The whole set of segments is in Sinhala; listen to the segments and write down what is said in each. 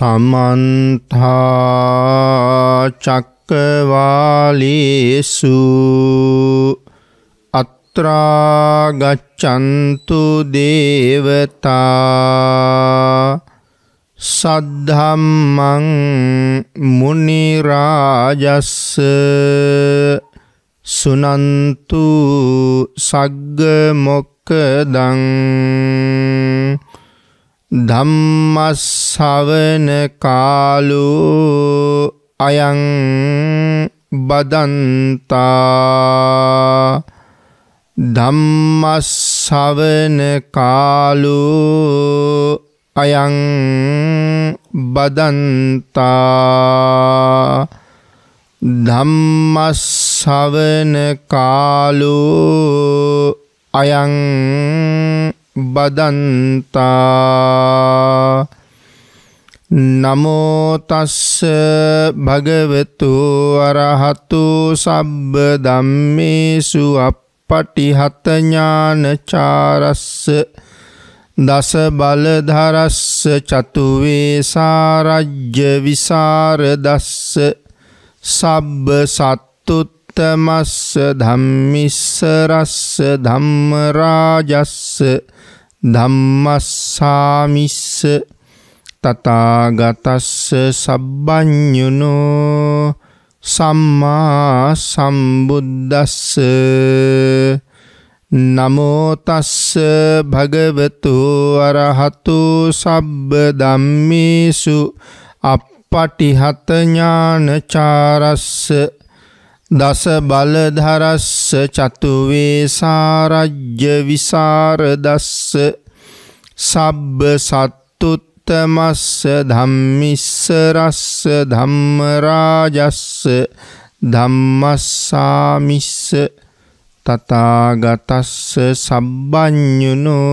समन्ता चक्रवालेषु अत्रा गच्छन्तु देवता सद्धम्मं मुनिराजस्स सुनन्तु सग्गमोक्खदं ධම්මස්සවන කාලෝ අයං බදන්තා ධම්මස්සවන කාලෝ අයං බදන්තා ධම්මස්සවන කාලෝ අයං බදන්තා නමෝ තස්ස භගවතු අරහතු සබ්බ ධම්මේසු අප්පටිහත ඥානචාරස්ස දස බලධරස්ස චතු වේසාරජ්‍ය විසරදස්ස සබ්බ සත්තුත්තමස්ස ධම්මිස්සරස්ස ධම්මරාජස්ස ධම්මස්සාමිස්ස තථාගතස්ස සබ්බඤුනෝ සම්මා සම්බුද්දස්ස නමෝ තස්ස භගවතු අරහතු සබ්බ ධම්මේසු අප්පටිහත ඥානචාරස්ස දස බලධරස්ස චතු වේසාරජ්‍ය විසරදස්ස සබ්බ සත්තුත්තමස්ස ධම්මිස්සරස්ස ධම්මරාජස්ස ධම්මස්සාමිස්ස තථාගතස්ස සබ්බඤුනෝ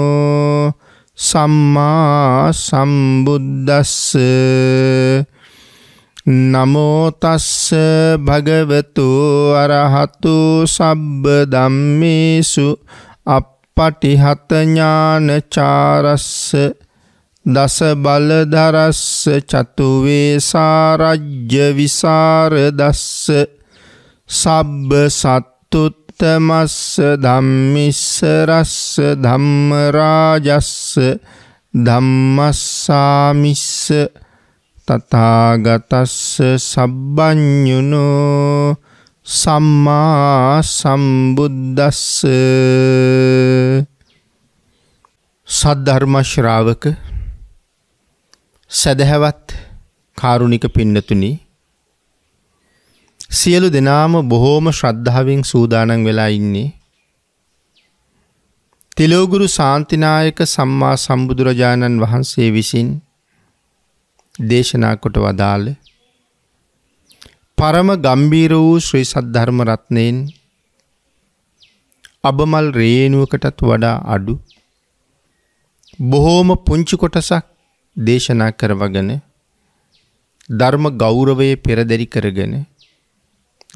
සම්මා සම්බුද්දස්ස නමෝ තස්ස භගවතු අරහතු සබ්බ ධම්මේසු අප්පටිහත ඥානචාරස්ස දස බලධරස්ස චතු වේසාරජ්‍ය විසරදස්ස සබ්බ සත්තුත්තමස්ස ධම්මිස්සරස්ස ධම්මරාජස්ස ධම්මස්සාමිස්ස තථාගතස්ස සබ්බඤුනෝ සම්මා සම්බුද්දස්ස සද්ධර්ම ශ්‍රාවක සදහවත් කාරුණික පින්නතුනි සියලු දෙනාම බොහෝම ශ්‍රද්ධාවෙන් සූදානම් වෙලා ඉන්නේ තිලෝගුරු ශාන්තිනායක සම්මා සම්බුදුරජාණන් වහන්සේ විසින් දේශනා කොට වදාළ පරම ගම්බීර වූ ශ්‍රී සද්ධර්ම රත්නයෙන් අබමල් රේණුවකටත් වඩා අඩු බොහෝම පුංචි කොටසක් දේශනා කරවගෙන ධර්ම ගෞරවයේ පෙරදරි කරගෙන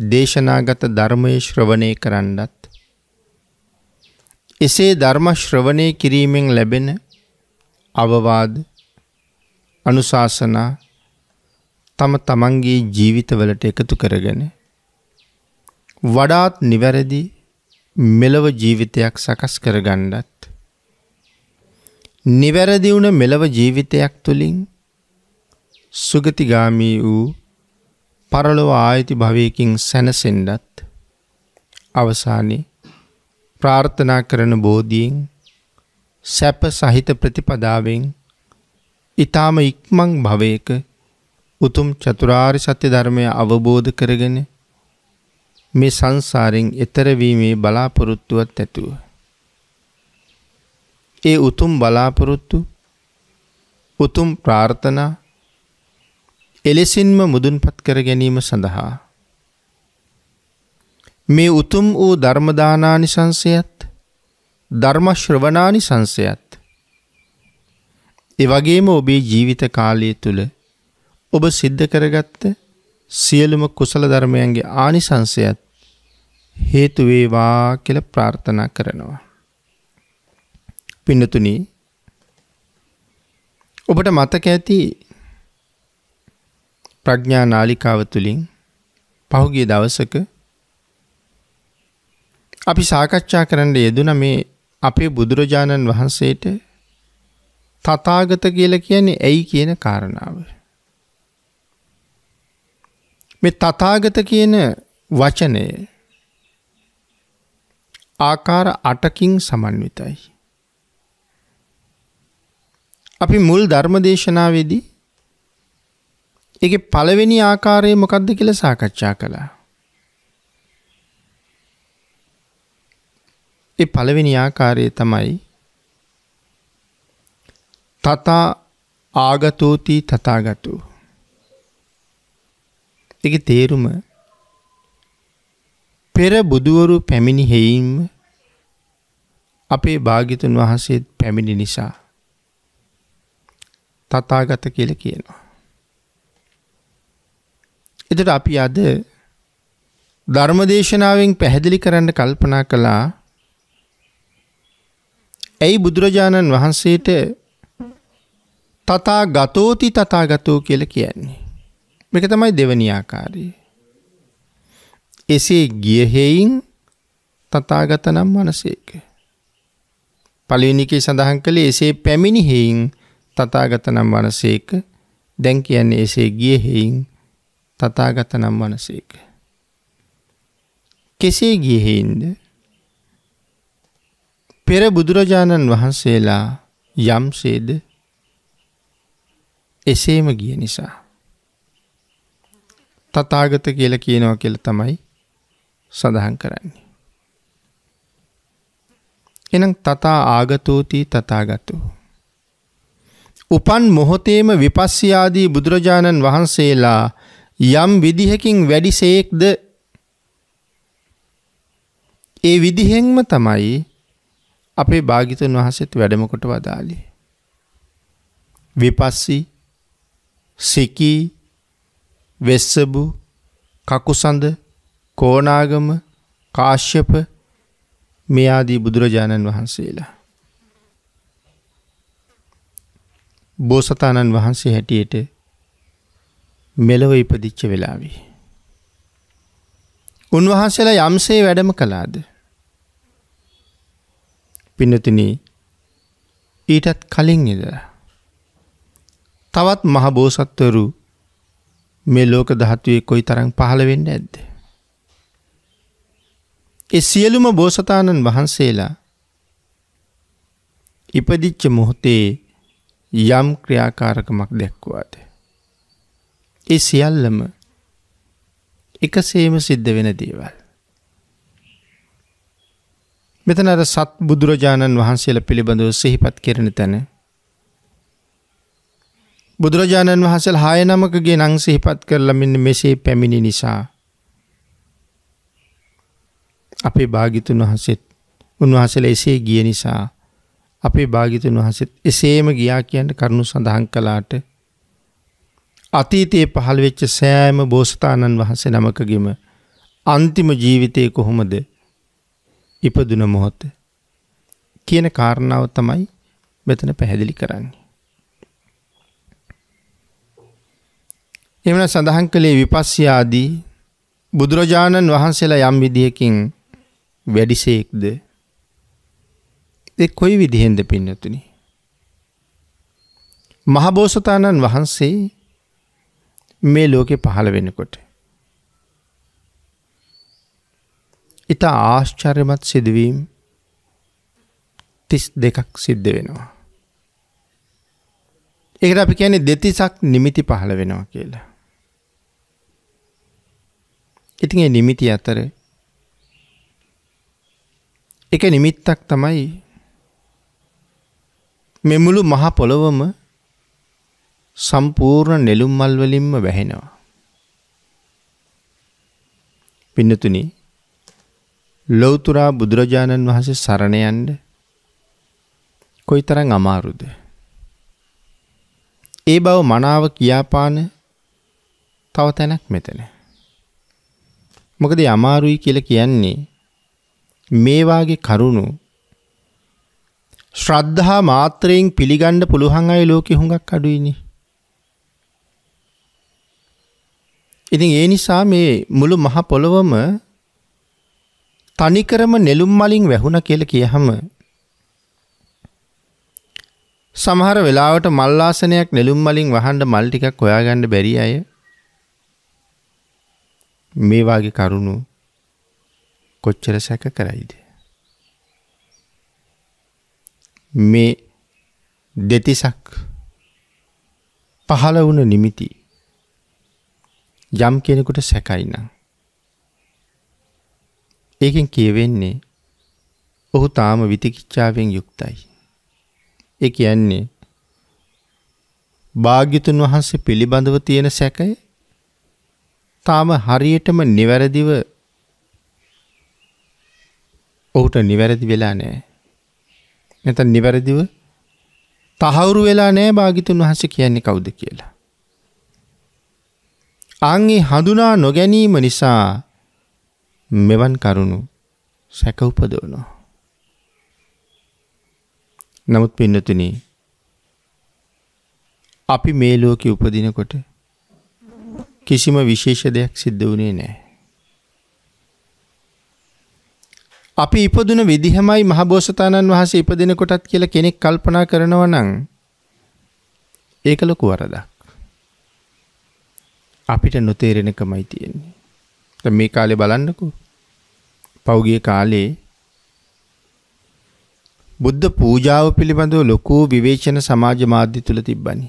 දේශනාගත ධර්මයේ ශ්‍රවණය කරන්නත් එසේ ධර්ම ශ්‍රවණය කිරීමෙන් ලැබෙන අවවාද අනුශාසනා තම තමන්ගේ ජීවිතවලට එකතු කරගෙන වඩාත් නිවැරදි මෙලව ජීවිතයක් සකස් කරගන්නත් නිවැරදි වුණ මෙලව ජීවිතයක් තුළින් සුගතිගාමී වූ පරලොව ආයති භවයකින් සැනසෙන්නත් අවසානයේ ප්‍රාර්ථනා කරන බෝධියෙන් සැප සහිත ප්‍රතිපදාවෙන් ඊ타ම ඉක්මන් භවයක උතුම් චතුරාර්ය සත්‍ය ධර්මය අවබෝධ කරගෙන මේ සංසාරයෙන් එතර වීමේ බලාපොරොත්තුවත් ඇතුව ඒ උතුම් බලාපොරොත්තු උතුම් ප්‍රාර්ථනා එලෙසින්ම මුදුන්පත් කර ගැනීම සඳහා මේ උතුම් වූ ධර්ම දානානිසංසයත් ධර්ම ශ්‍රවණානිසංසයත් ඒ වගේම ඔබේ ජීවිත කාලය තුල ඔබ සිද්ධ කරගත්ත සියලුම කුසල ධර්මයන්ගේ ආනිසංසයත් හේතු වේවා කියලා ප්‍රාර්ථනා කරනවා. පින්නතුනි ඔබට මතක ඇති ප්‍රඥා නාලිකාව තුලින් පහුගිය දවසක අපි සාකච්ඡා කරන්න යෙදුන මේ අපේ බුදුරජාණන් වහන්සේට තථාගත කියලා කියන්නේ ඇයි කියන කාරණාව. මේ තථාගත කියන වචනය ආකාර 8කින් සමන්විතයි. අපි මුල් ධර්මදේශනාවේදී ඒකේ පළවෙනි ආකාරය මොකක්ද කියලා සාකච්ඡා කළා. ඒ පළවෙනි ආකාරය තමයි තථා ආගතෝති තථාගතෝ. ඒකේ තේරුම පෙර බුදුවරු පැමිණි හේයින්ම අපේ භාග්‍යතුන් වහන්සේ පැමිණි නිසා තථාගත කියලා කියනවා. එතකොට අපි අද ධර්මදේශනාවෙන් පැහැදිලි කරන්න කල්පනා කළා ඇයි බුදුරජාණන් වහන්සේට තථාගතෝති තථාගතෝ කියලා කියන්නේ. මේක තමයි දෙවැනි ආකාරය. එසේ ගිය හේයින් තථාගත නම් මනසේක. පළවෙනි එකේ සඳහන් කළේ එසේ පැමිණි හේයින් තථාගත නම් මනසේක. දැන් කියන්නේ එසේ ගිය හේයින් තථාගත නම් මනසේක. කෙසේ ගිය හේයින්ද? පෙර බුදුරජාණන් වහන්සේලා යම්සේද එසේම ගිය නිසා තථාගත කියලා කියනවා කියලා තමයි සඳහන් කරන්නේ. එහෙනම් තථා ආගතෝති තථාගතෝ. උපන් මොහොතේම විපස්සී ආදී බුදුරජාණන් වහන්සේලා යම් විදිහකින් වැඩිසේක්ද ඒ විදිහෙන්ම තමයි අපේ භාග්‍යතුන් වහන්සේත් වැඩම කොට වදාළේ. විපස්සී, සිකී, වෙස්සබු, කකුසඳ, කෝණාගම, කාශ්‍යප මේ ආදී බුදුරජාණන් වහන්සේලා බෝසතාණන් වහන්සේ හැටියට මෙලොව ඉපදිච්ච වෙලාවේ උන්වහන්සේලා යම්සේ වැඩම කළාද? පින්නතුනි ඊටත් කලින් ඉඳලා තවත් මහ බෝසත්වරු මේ ලෝක ධාතුවේ කොයිතරම් පහළ වෙන්නේ නැද්ද? ඒ සියලුම බෝසතාණන් වහන්සේලා ඉපදිච්ච මොහොතේ යම් ක්‍රියාකාරකමක් දැක්වුවාද? ඒ සියල්ලම එකසේම සිද්ධ වෙන දේවල්. මෙතන අර සත් බුදුරජාණන් වහන්සේලා පිළිබඳව සිහිපත් කරන තැන බුදුරජාණන් වහන්සේලා 6 නමකගේ නම් සිහිපත් කරලා මෙන්න මෙසේ පැමිණි නිසා අපේ භාග්‍යතුන් වහන්සේත් උන්වහන්සේලා එසේ ගිය නිසා අපේ භාග්‍යතුන් වහන්සේත් එසේම ගියා කියන කරුණු සඳහන් කළාට අතීතයේ පහළ වෙච්ච සෑම බෝසතාණන් වහන්සේ නමකගෙම අන්තිම ජීවිතේ කොහොමද ඉපදුන මොහොත කියන කාරණාව තමයි මෙතන පැහැදිලි කරන්නේ. එමන සඳහන් කළේ විපස්සී ආදී බුදුරජාණන් වහන්සේලා යම් විදියකින් වැඩිසේක්ද? ඒ කොයි විදිහෙන්ද පින්නතුනි? මහබෝසතාණන් වහන්සේ මේ ලෝකේ පහළ වෙනකොට ඊට ආශ්චර්යමත් සිදුවීම් 32ක් සිද්ධ වෙනවා. ඒකට අපි කියන්නේ දෙතිසක් නිමිති පහළ වෙනවා කියලා. ඉතින් මේ නිමිති අතර එක නිමිත්තක් තමයි මේ මුළු මහ පොළොවම සම්පූර්ණ නෙළුම් මල් වලින්ම වැහෙනවා. පින්නතුනි ලෞතර බුදුරජාණන් වහන්සේ සරණ යන්න කොයිතරම් අමාරුද? ඒ බව මනාව කියාපාන තව තැනක් මෙතන. මොකද අමාරුයි කියලා කියන්නේ මේ වාගේ කරුණු ශ්‍රද්ධා මාත්‍රයෙන් පිළිගන්න පුළුවන් අය ලෝකෙ හුඟක් අඩුයිනේ. ඉතින් ඒ නිසා මේ මුළු මහ පොළොවම තනිකරම නෙළුම් මලින් වැහුණා කියලා කියහම සමහර වෙලාවට මල් ආසනයක් නෙළුම් මලින් වහන්න මල් ටිකක් හොයාගන්න බැරි අය මේ වාගේ කරුණු කොච්චර සැක කරයිද? මේ දෙතිසක් පහළ වුණ නිමිති යම් කෙනෙකුට සැකයි නම් ඒකෙන් කියවෙන්නේ ඔහු තාම විතිකිච්ඡාවෙන් යුක්තයි. ඒ කියන්නේ භාග්‍යතුන් වහන්සේ පිළිබඳව තියෙන සැකය තාම හරියටම නිවැරදිව ඔහුට නිවැරදි වෙලා නැහැ. නැත්නම් නිවැරදිව තහවුරු වෙලා නැහැ භාග්‍යතුන් වහන්සේ කියන්නේ කවුද කියලා. ආන්ගේ හඳුනා නොගැනීම නිසා මෙවන් කරුණු සැක උපදවනවා. නමුත් පින්නතුනි අපි මේ ලෝකෙ උපදිනකොට කිසිම විශේෂ දෙයක් සිද්ධ වුණේ නැහැ. අපි ඉපදුන විදිහමයි මහබෝසතාණන් වහන්සේ ඉපදින කොටත් කියලා කෙනෙක් කල්පනා කරනවා නම් ඒක ලොකු වරදක්. අපිට නොතේරෙනකමයි තියෙන්නේ. දැන් මේ කාලේ බලන්නකෝ. පෞගිය කාලේ බුද්ධ පූජාව පිළිබඳව ලොකු විවේචන සමාජ මාධ්‍ය තුල තිබ්බනි.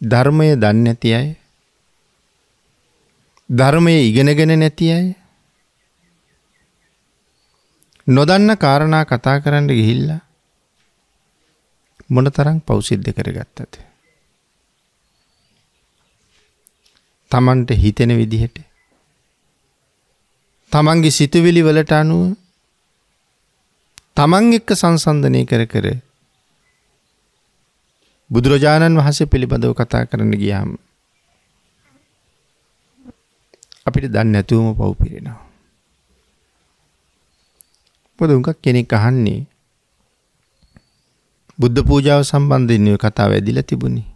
ධර්මය දන්නේ නැති අය, ධර්මය ඉගෙනගෙන නැති අය, නොදන්න කාරණා කතා කරන්න ගිහිල්ලා මොනතරම් පව් සිද්ධ කරගත්තද? තමන්ට හිතෙන විදිහට තමන්ගේ සිතුවිලි වලට අනුව තමන් එක්ක සංසන්දනය කර කර බුදුරජාණන් වහන්සේ පිළිබඳව කතා කරන්න ගියාම අපිට දන්නේ නැතුවම පව් පිරෙනවා. මොකද උන්ක කෙනෙක් අහන්නේ බුද්ධ පූජාව සම්බන්ධයෙන් මේ කතාව ඇදිලා තිබුණේ.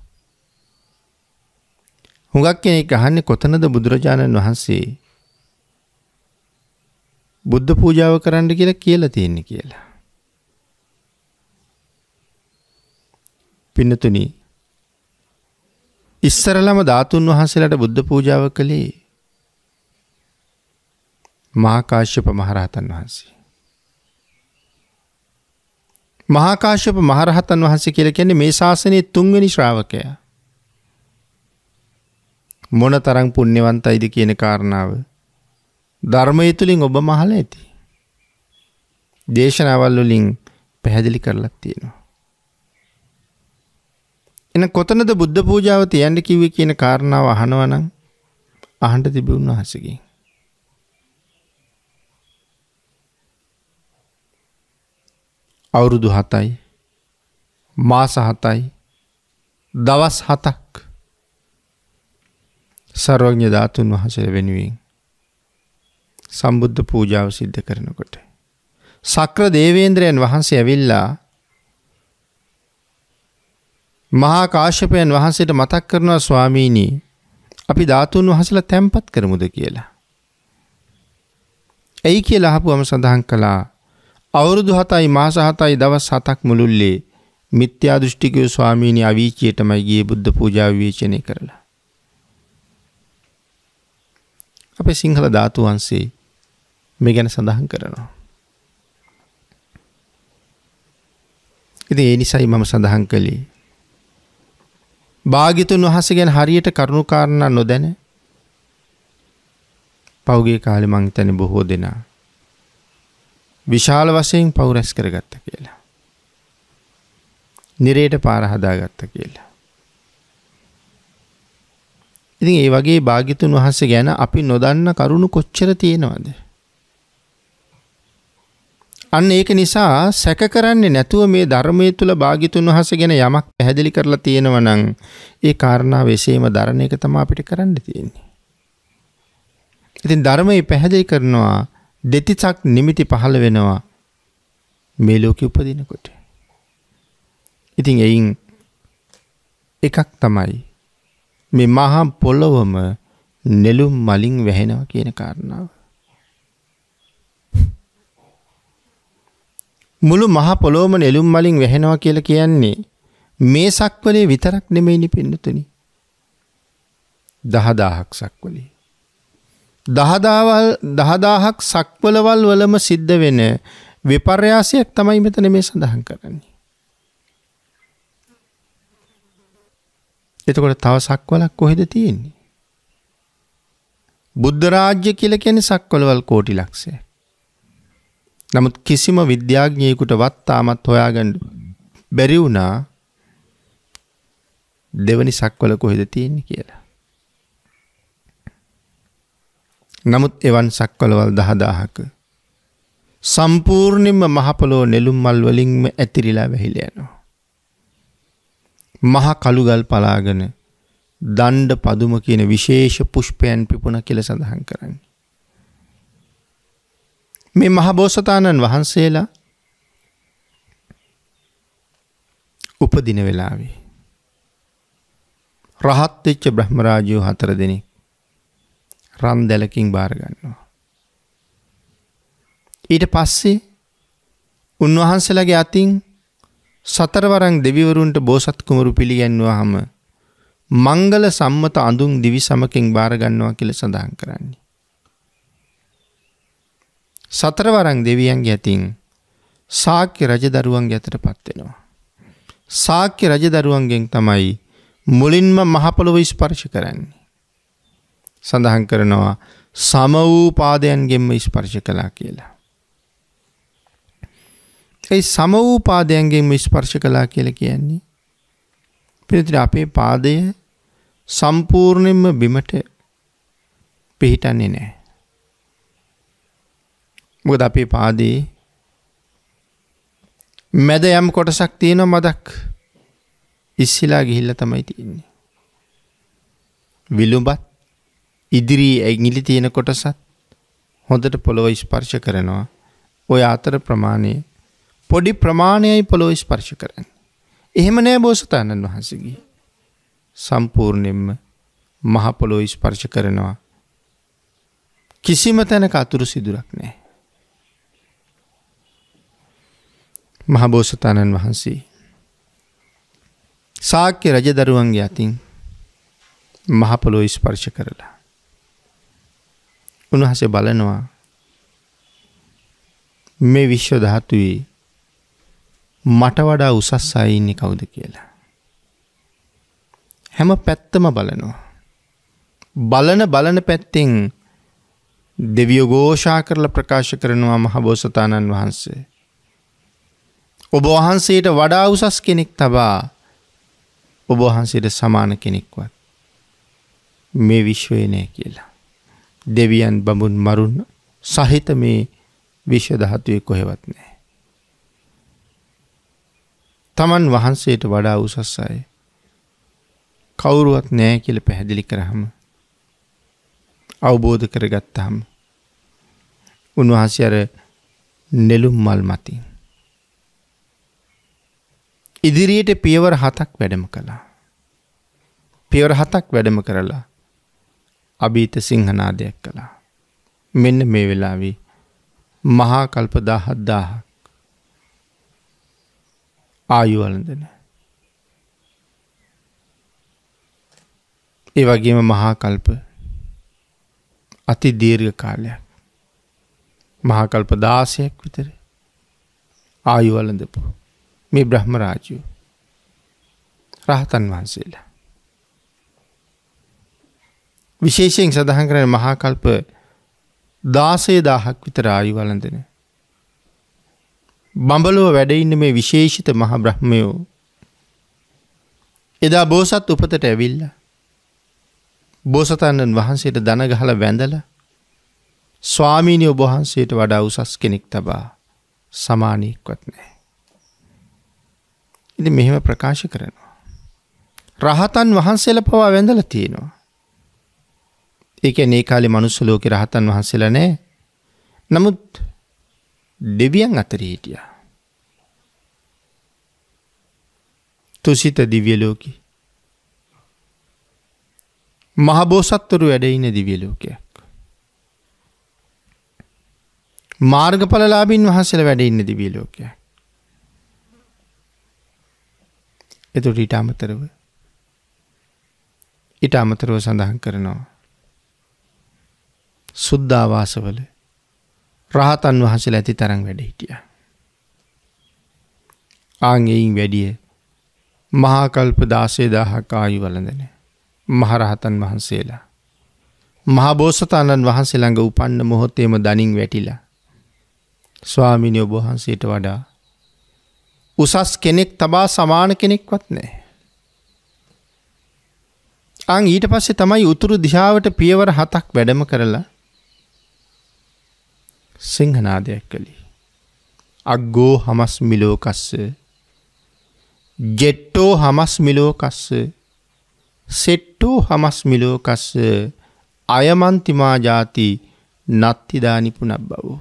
හුඟක් කෙනෙක් අහන්නේ කොතනද බුදුරජාණන් වහන්සේ බුද්ධ පූජාව කරන්න කියලා තියෙන්නේ කියලා. පින්නතුනි ඉස්සරළම ධාතුන් වහන්සේලාට බුද්ධ පූජාව කළේ මහා කාශ්‍යප මහරහතන් වහන්සේ. මහා කාශ්‍යප මහරහතන් වහන්සේ කියලා කියන්නේ මේ ශාසනයේ 3 වෙනි ශ්‍රාවකයා. මොනතරම් පුණ්‍යවන්තයිද කියන කාරණාව ධර්මයේ තුලින් ඔබ මහලා ඇති. දේශනාවල් වලින් පැහැදිලි කරලා තියෙනවා. එන කොතනද බුද්ධ පූජාව තියන්න කිව්වේ කියන කාරණාව අහනවා නම් අහන්න තිබුණා හසගෙන්. අවුරුදු 7යි මාස 7යි දවස් 7ක් සර්වඥ ධාතුන් වහන්සේ වෙනුවෙන් සම්බුද්ධ පූජාව සිද්ධ කරනකොට සක්‍ර දේවේන්ද්‍රයන් වහන්සේ ඇවිල්ලා මහා කාශ්‍යපයන් වහන්සේට මතක් කරනවා ස්වාමීනි අපි ධාතුන් වහන්සේලා තැන්පත් කරමුද කියලා. එයි කියලා අහපුවම සඳහන් කළා අවුරුදු 7යි මාස 7යි දවස් 7ක් මුළුල්ලේ මිත්‍යා දෘෂ්ටිකයෝ ස්වාමීනි අවීචියටමයි ගියේ බුද්ධ පූජාව විවේචනය කරලා. අපේ සිංහල ධාතු වංශේ මේ ගැන සඳහන් කරනවා. ඉතින් ඒ නිසයි මම සඳහන් කළේ භාග්‍යතුන් වහන්සේ ගැන හරියට කරුණු කාරණා නොදැන පෞගේ කාලේ මං හිතන්නේ බොහෝ දෙනා විශාල වශයෙන් පව් රැස් කරගත්තා කියලා. නිරේට පාර හදාගත්තා කියලා. ඉතින් ඒ වගේ භාග්‍යතුන් වහන්සේ ගැන අපි නොදන්න කරුණු කොච්චර තියෙනවද? අන්න ඒක නිසා සැක කරන්නේ නැතුව මේ ධර්මයේ තුල භාග්‍යතුන් වහන්සේ ගැන යමක් පැහැදිලි කරලා තියෙනවා නම් ඒ කාරණාව එසේම දරණ එක තමයි අපිට කරන්න තියෙන්නේ. ඉතින් ධර්මයේ පැහැදිලි කරනවා දෙතිසක් නිමිති පහළ වෙනවා මේ ලෝකෙ උපදිනකොට. ඉතින් එයින් එකක් තමයි මේ මහා පොළොවම නෙළුම් මලින් වැහෙනවා කියන කාරණාව. මුළු මහා පොළොවම නෙළුම් මලින් වැහෙනවා කියලා කියන්නේ මේ සක්වලේ විතරක් නෙමෙයිනි පින්නතුනි. 10000ක් සක්වලේ. 10000ක් සක්වලවල් වලම සිද්ධ වෙන විපර්යාසයක් තමයි මෙතන මේ සඳහන් කරන්නේ. එතකොට තව සක්වලක් කොහෙද තියෙන්නේ? බුද්ධ රාජ්‍ය කියලා කියන්නේ සක්වලවල් කෝටි ලක්ෂයක්. නමුත් කිසිම විද්‍යාඥයෙකුටවත් තාමත් හොයාගන්න බැරි වුණා දෙවනි සක්වල කොහෙද තියෙන්නේ කියලා. නමුත් එවන් සක්වලවල් 10000ක සම්පූර්ණයෙන්ම මහ පොළොව නෙළුම් මල් වලින්ම ඇතිරිලා වැහිලා යනවා. මහ කළුගල් පලාගෙන දණ්ඩ පදුම කියන විශේෂ පුෂ්පයන් පිපුණ කියලා සඳහන් කරන්නේ. මේ මහ බෝසතාණන් වහන්සේලා උපදින වෙලාවේ රහත් වෙච්ච බ්‍රහ්ම රාජයෝ 4 දෙනෙක් රන් දැලකින් බාර ගන්නවා. ඊට පස්සේ උන්වහන්සේලාගේ අතින් 4 වරන් දෙවිවරුන්ට බෝසත් කුමරු පිළිගැන්වුවාම මංගල සම්මත අඳුන් දිවි සමකින් බාර ගන්නවා කියලා සඳහන් කරන්නේ. 4 වරන් දෙවියන්ගේ අතින් ශාක්‍ය රජදරුවන්ගේ අතටපත් වෙනවා. ශාක්‍ය රජදරුවන්ගෙන් තමයි මුලින්ම මහ පොළොව ස්පර්ශ කරන්නේ. සඳහන් කරනවා සම වූ පාදයන්ගෙන්ම ස්පර්ශ කළා කියලා. ඒ සම වූ පාදයන්ගෙන්ම ස්පර්ශ කළා කියලා කියන්නේ පිළිතුර අපේ පාදය සම්පූර්ණයෙන්ම බිමට පිහිටන්නේ නැහැ. මොකද අපේ පාදේ මැද යම් කොටසක් තියෙනවා මදක් ඉස්සිලා ගිහිල්ලා තමයි තියෙන්නේ. විලුඹත් ඉදිරි ඇඟිලි තියෙන කොටසත් හොඳට පොළොව ස්පර්ශ කරනවා. ඔය අතර ප්‍රමාණය පොඩි ප්‍රමාණයයි පොළොව ස්පර්ශ කරන්නේ. එහෙම නෑ බෝසතාණන් වහන්සේගේ. සම්පූර්ණයෙන්ම මහ පොළොව ස්පර්ශ කරනවා. කිසිම තැනක අතුරු සිදුරක් නැහැ. මහ බෝසතාණන් වහන්සේ ශාක්‍ය රජදරුවන්ගේ අතින් මහ පොළොව ස්පර්ශ කරලා උන්වහන්සේ බලනවා මේ විශ්ව ධාතුවේ මට වඩා උසස් අය ඉන්නේ කවුද කියලා. හැම පැත්තම බලනවා. බලන පැත්තෙන් දෙවියෝ ഘോഷා කරලා ප්‍රකාශ කරනවා මහ බෝසතාණන් වහන්සේ. ඔබ වහන්සේට වඩා උසස් කෙනෙක් තබා ඔබ වහන්සේට සමාන කෙනෙක්වත් මේ විශ්වයේ නැහැ කියලා. දෙවියන් බඹුන් මරුන් සහිත මේ විශ්ව ධාතුවේ කොහෙවත් නැහැ. තමන් වහන්සේට වඩා උසස් අය කවුරුවත් නැහැ කියලා පැහැදිලි කරාම අවබෝධ කරගත්තාම උන්වහන්සේ අර නෙළුම් මල් මතින් ඉදිරියට පියවර 7ක් වැඩම කළා. පියවර 7ක් වැඩම කරලා අභීත සිංහනාදයක් කළා. මෙන්න මේ වෙලාවේ මහා කල්ප 17000ක් ආයු වළඳන. ඒ වගේම මහා කල්ප අති දීර්ඝ කාලයක් මහා කල්ප 16ක් විතර ආයු වළඳපු මේ බ්‍රහ්ම රාජ්‍යෝ රහතන් වහන්සේලා විශේෂයෙන් සඳහන් කරන මහා කල්ප 16000ක් විතර ආයු වළඳන බඹලොව වැඩ ඉන්න මේ විශේෂිත මහ බ්‍රහ්මයෝ එදා බෝසත් උපතට ඇවිල්ලා බෝසතාණන් වහන්සේට දන ගහලා වැඳලා ස්වාමීනි ඔබ වහන්සේට වඩා උසස් කෙනෙක් තබා සමානෙක්වත් නැහැ. ඉතින් මෙහෙම ප්‍රකාශ කරනවා. රහතන් වහන්සේලා පවා වැඳලා තියෙනවා. ඒ කියන්නේ ඒ කාලේ මනුස්ස ලෝකේ රහතන් වහන්සේලා නැහැ. නමුත් දෙවියන් අතරේ හිටියා. තුසිත දිව්‍ය ලෝකේ. මහබෝසත්වරු වැඩ ඉන දිව්‍ය ලෝකයක්. මාර්ගඵලලාභීන් වහන්සේලා වැඩ ඉන්න දිව්‍ය ලෝකයක්. එතකොට ඊට අමතරව සඳහන් කරනවා සුද්ධාවාසවල රහතන් වහන්සේලා ඇති තරම් වැඩ හිටියා. ආන්ගෙයින් වැඩිය මහා කල්ප 16000ක ආයු වළඳන මහරහතන් වහන්සේලා මහා බෝසතාණන් වහන්සේ ළඟ උපන්න මොහොතේම දණින් වැටිලා ස්වාමීනි ඔබ වහන්සේට වඩා උසස් කෙනෙක් තබා සමාන කෙනෙක්වත් නැහැ. ඊට පස්සේ තමයි උතුරු දිශාවට පියවර 7ක් වැඩම කරලා සිංහනාදයක් කළේ. අග්ගෝ හමස් මිලෝකස්ස ජෙට්ටෝ හමස් මිලෝකස්ස සෙට්ටෝ හමස් මිලෝකස්ස අයමන්තිමා ජාති නත්තිදානි පුනබ්බවෝ.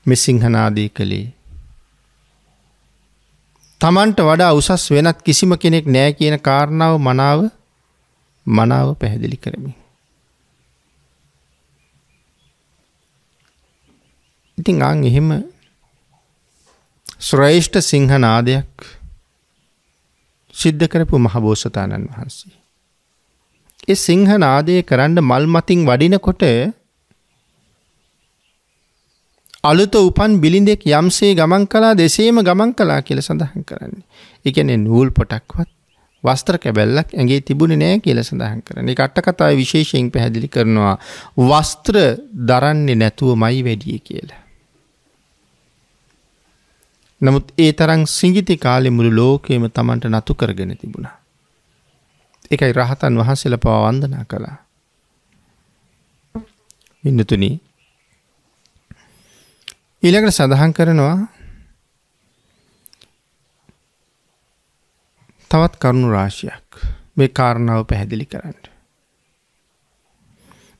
මේ සිංහනාදය කළේ තමන්ට වඩා උසස් වෙනත් කිසිම කෙනෙක් නෑ කියන කාරණාව මනාව පැහැදිලි කරමින්. ඉතින් එහෙම ශ්‍රේෂ්ඨ සිංහනාදයක් සිද්ධ කරපු මහබෝසතාණන් වහන්සේ. ඒ සිංහනාදය කරන්න මල් මතින් වඩිනකොට අලුත උපන් බිලිඳෙක් යම්සේ ගමන් කළා දෙසේම ගමන් කළා කියලා සඳහන් කරන්නේ. ඒ කියන්නේ නූල් පොටක්වත් වස්ත්‍ර කැබැල්ලක් ඇඟේ තිබුණේ නැහැ කියලා සඳහන් කරන්නේ. ඒක අට කතාවේ විශේෂයෙන් පැහැදිලි කරනවා වස්ත්‍ර දරන්නේ නැතුවමයි වැඩියේ කියලා. නමුත් ඒ තරම් සිඟිති කාලේ මුළු ලෝකෙම Tamanට නතු කරගෙන තිබුණා. ඒකයි රහතන් වහන්සේලා පවා වන්දනා කළා. වින්නතුනි ඊළඟට සඳහන් කරනවා තවත් කරුණු රාශියක් මේ කාරණාව පැහැදිලි කරන්න.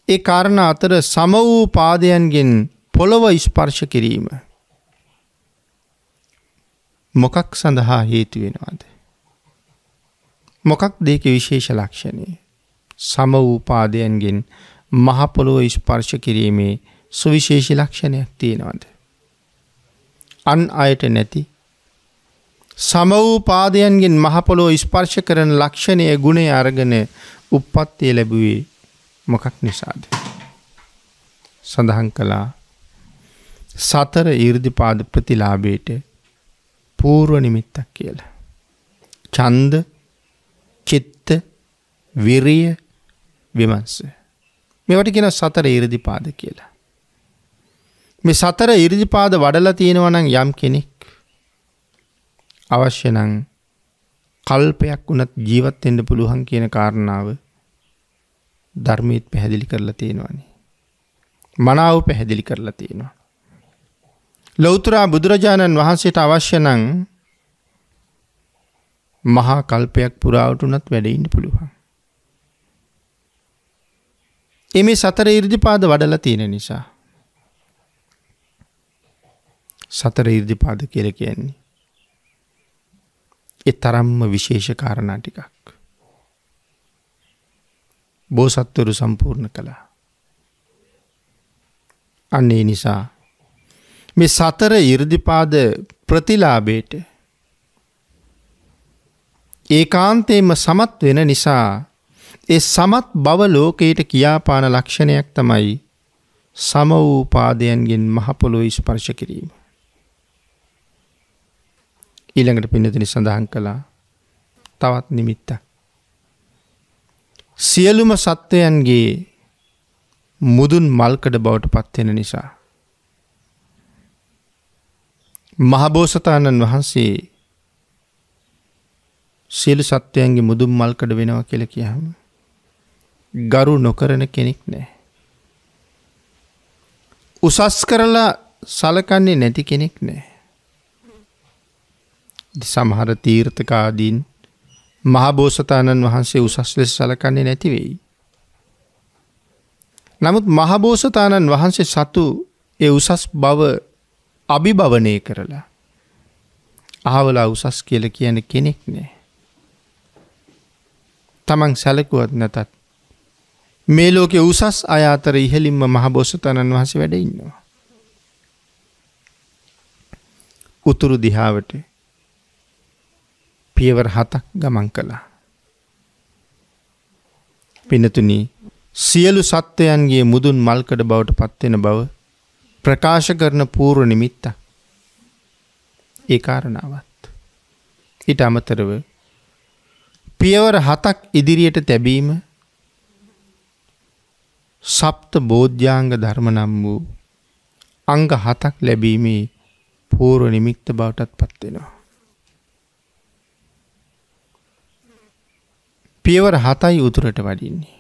ඒ කාරණා අතර සම වූ පාදයන්ගෙන් පොළව ස්පර්ශ කිරීම මොකක් සඳහා හේතු වෙනවද? මොකක්ද ඒකේ විශේෂ ලක්ෂණය? සම වූ පාදයන්ගෙන් මහ පොළව ස්පර්ශ කිරීමේ සුවිශේෂී ලක්ෂණයක් තියෙනවද? අන් අයට නැති සම වූ පාදයන්ගෙන් මහ පොළොව ස්පර්ශ කරන ලක්ෂණයේ ගුණය අරගෙන උප්පත්තිය ලැබුවේ මොකක් නිසාද? සඳහන් කළා සතර ඊර්ධිපාද ප්‍රතිලාභයට පූර්ව නිමිත්තක් කියලා. ඡන්ද, චිත්ත, විරිය, විමර්ශ. මේවට කියන සතර ඊර්ධිපාද කියලා. මේ සතර ඊර්ධිපාද වඩලා තියෙනවා නම් යම් කෙනෙක් අවශ්‍ය නම් කල්පයක් වුණත් ජීවත් වෙන්න පුළුවන් කියන කාරණාව ධර්මයේ පැහැදිලි කරලා තියෙනවානේ. මනාව පැහැදිලි කරලා තියෙනවා. ලෞතර බුදුරජාණන් වහන්සේට අවශ්‍ය නම් මහා කල්පයක් පුරාවට උනත් වැඩ ඉන්න පුළුවන්. මේ සතර ඊර්ධිපාද වඩලා තියෙන නිසා. සතර ඊර්ධිපාද කියලා කියන්නේ ඒ තරම්ම විශේෂ කාරණා ටිකක්. බෝසත්වරු සම්පූර්ණ කළා. අන්න ඒ නිසා මේ සතර ඊර්ධිපාද ප්‍රතිලාභයට ඒකාන්තයෙන්ම සමත් වෙන නිසා ඒ සමත් බව ලෝකයට කියාපාන ලක්ෂණයක් තමයි සම වූ පාදයන්ගෙන් මහ පොළොව ස්පර්ශ කිරීම. ඊළඟට පින්නතුනි සඳහන් කළා තවත් නිමිත්තක්. සියලුම සත්වයන්ගේ මුදුන් මල්කඩ බවට පත් වෙන නිසා මහබෝසතාණන් වහන්සේ සියලු සත්වයන්ගේ මුදුන් මල්කඩ වෙනවා කියලා කියහම ගරු නොකරන කෙනෙක් නැහැ. උසස් කරලා සලකන්නේ නැති කෙනෙක් නැහැ. සමහර තීර්ථකාදීන් මහබෝසතාණන් වහන්සේ උසස් ලෙස සලකන්නේ නැති වෙයි. නමුත් මහබෝසතාණන් වහන්සේ සතු ඒ උසස් බව අභිභවනය කරලා අහවලා උසස් කියලා කියන කෙනෙක් නෑ. තමන් සැලකුවත් නැතත් මේ ලෝකේ උසස් අය අතර ඉහළින්ම මහබෝසතාණන් වහන්සේ වැඩ ඉන්නවා. උතුරු දිහාවට පියවර 7ක් ගමන් කළා. පින්නතුනි, සියලු සත්වයන්ගේ මුදුන් මල්කඩ බවට පත්වෙන බව ප්‍රකාශ කරන පූර්ව නිමිත්තක් ඒ කාරණාවත්. ඊට අමතරව පියවර 7ක් ඉදිරියට තැබීම සප්ත බෝධ්‍යාංග ධර්ම නම් වූ අංග 7ක් ලැබීමේ පූර්ව නිමිත්ත බවටත් පත් වෙනවා. පියවර 7යි උතුරට වඩින්නේ.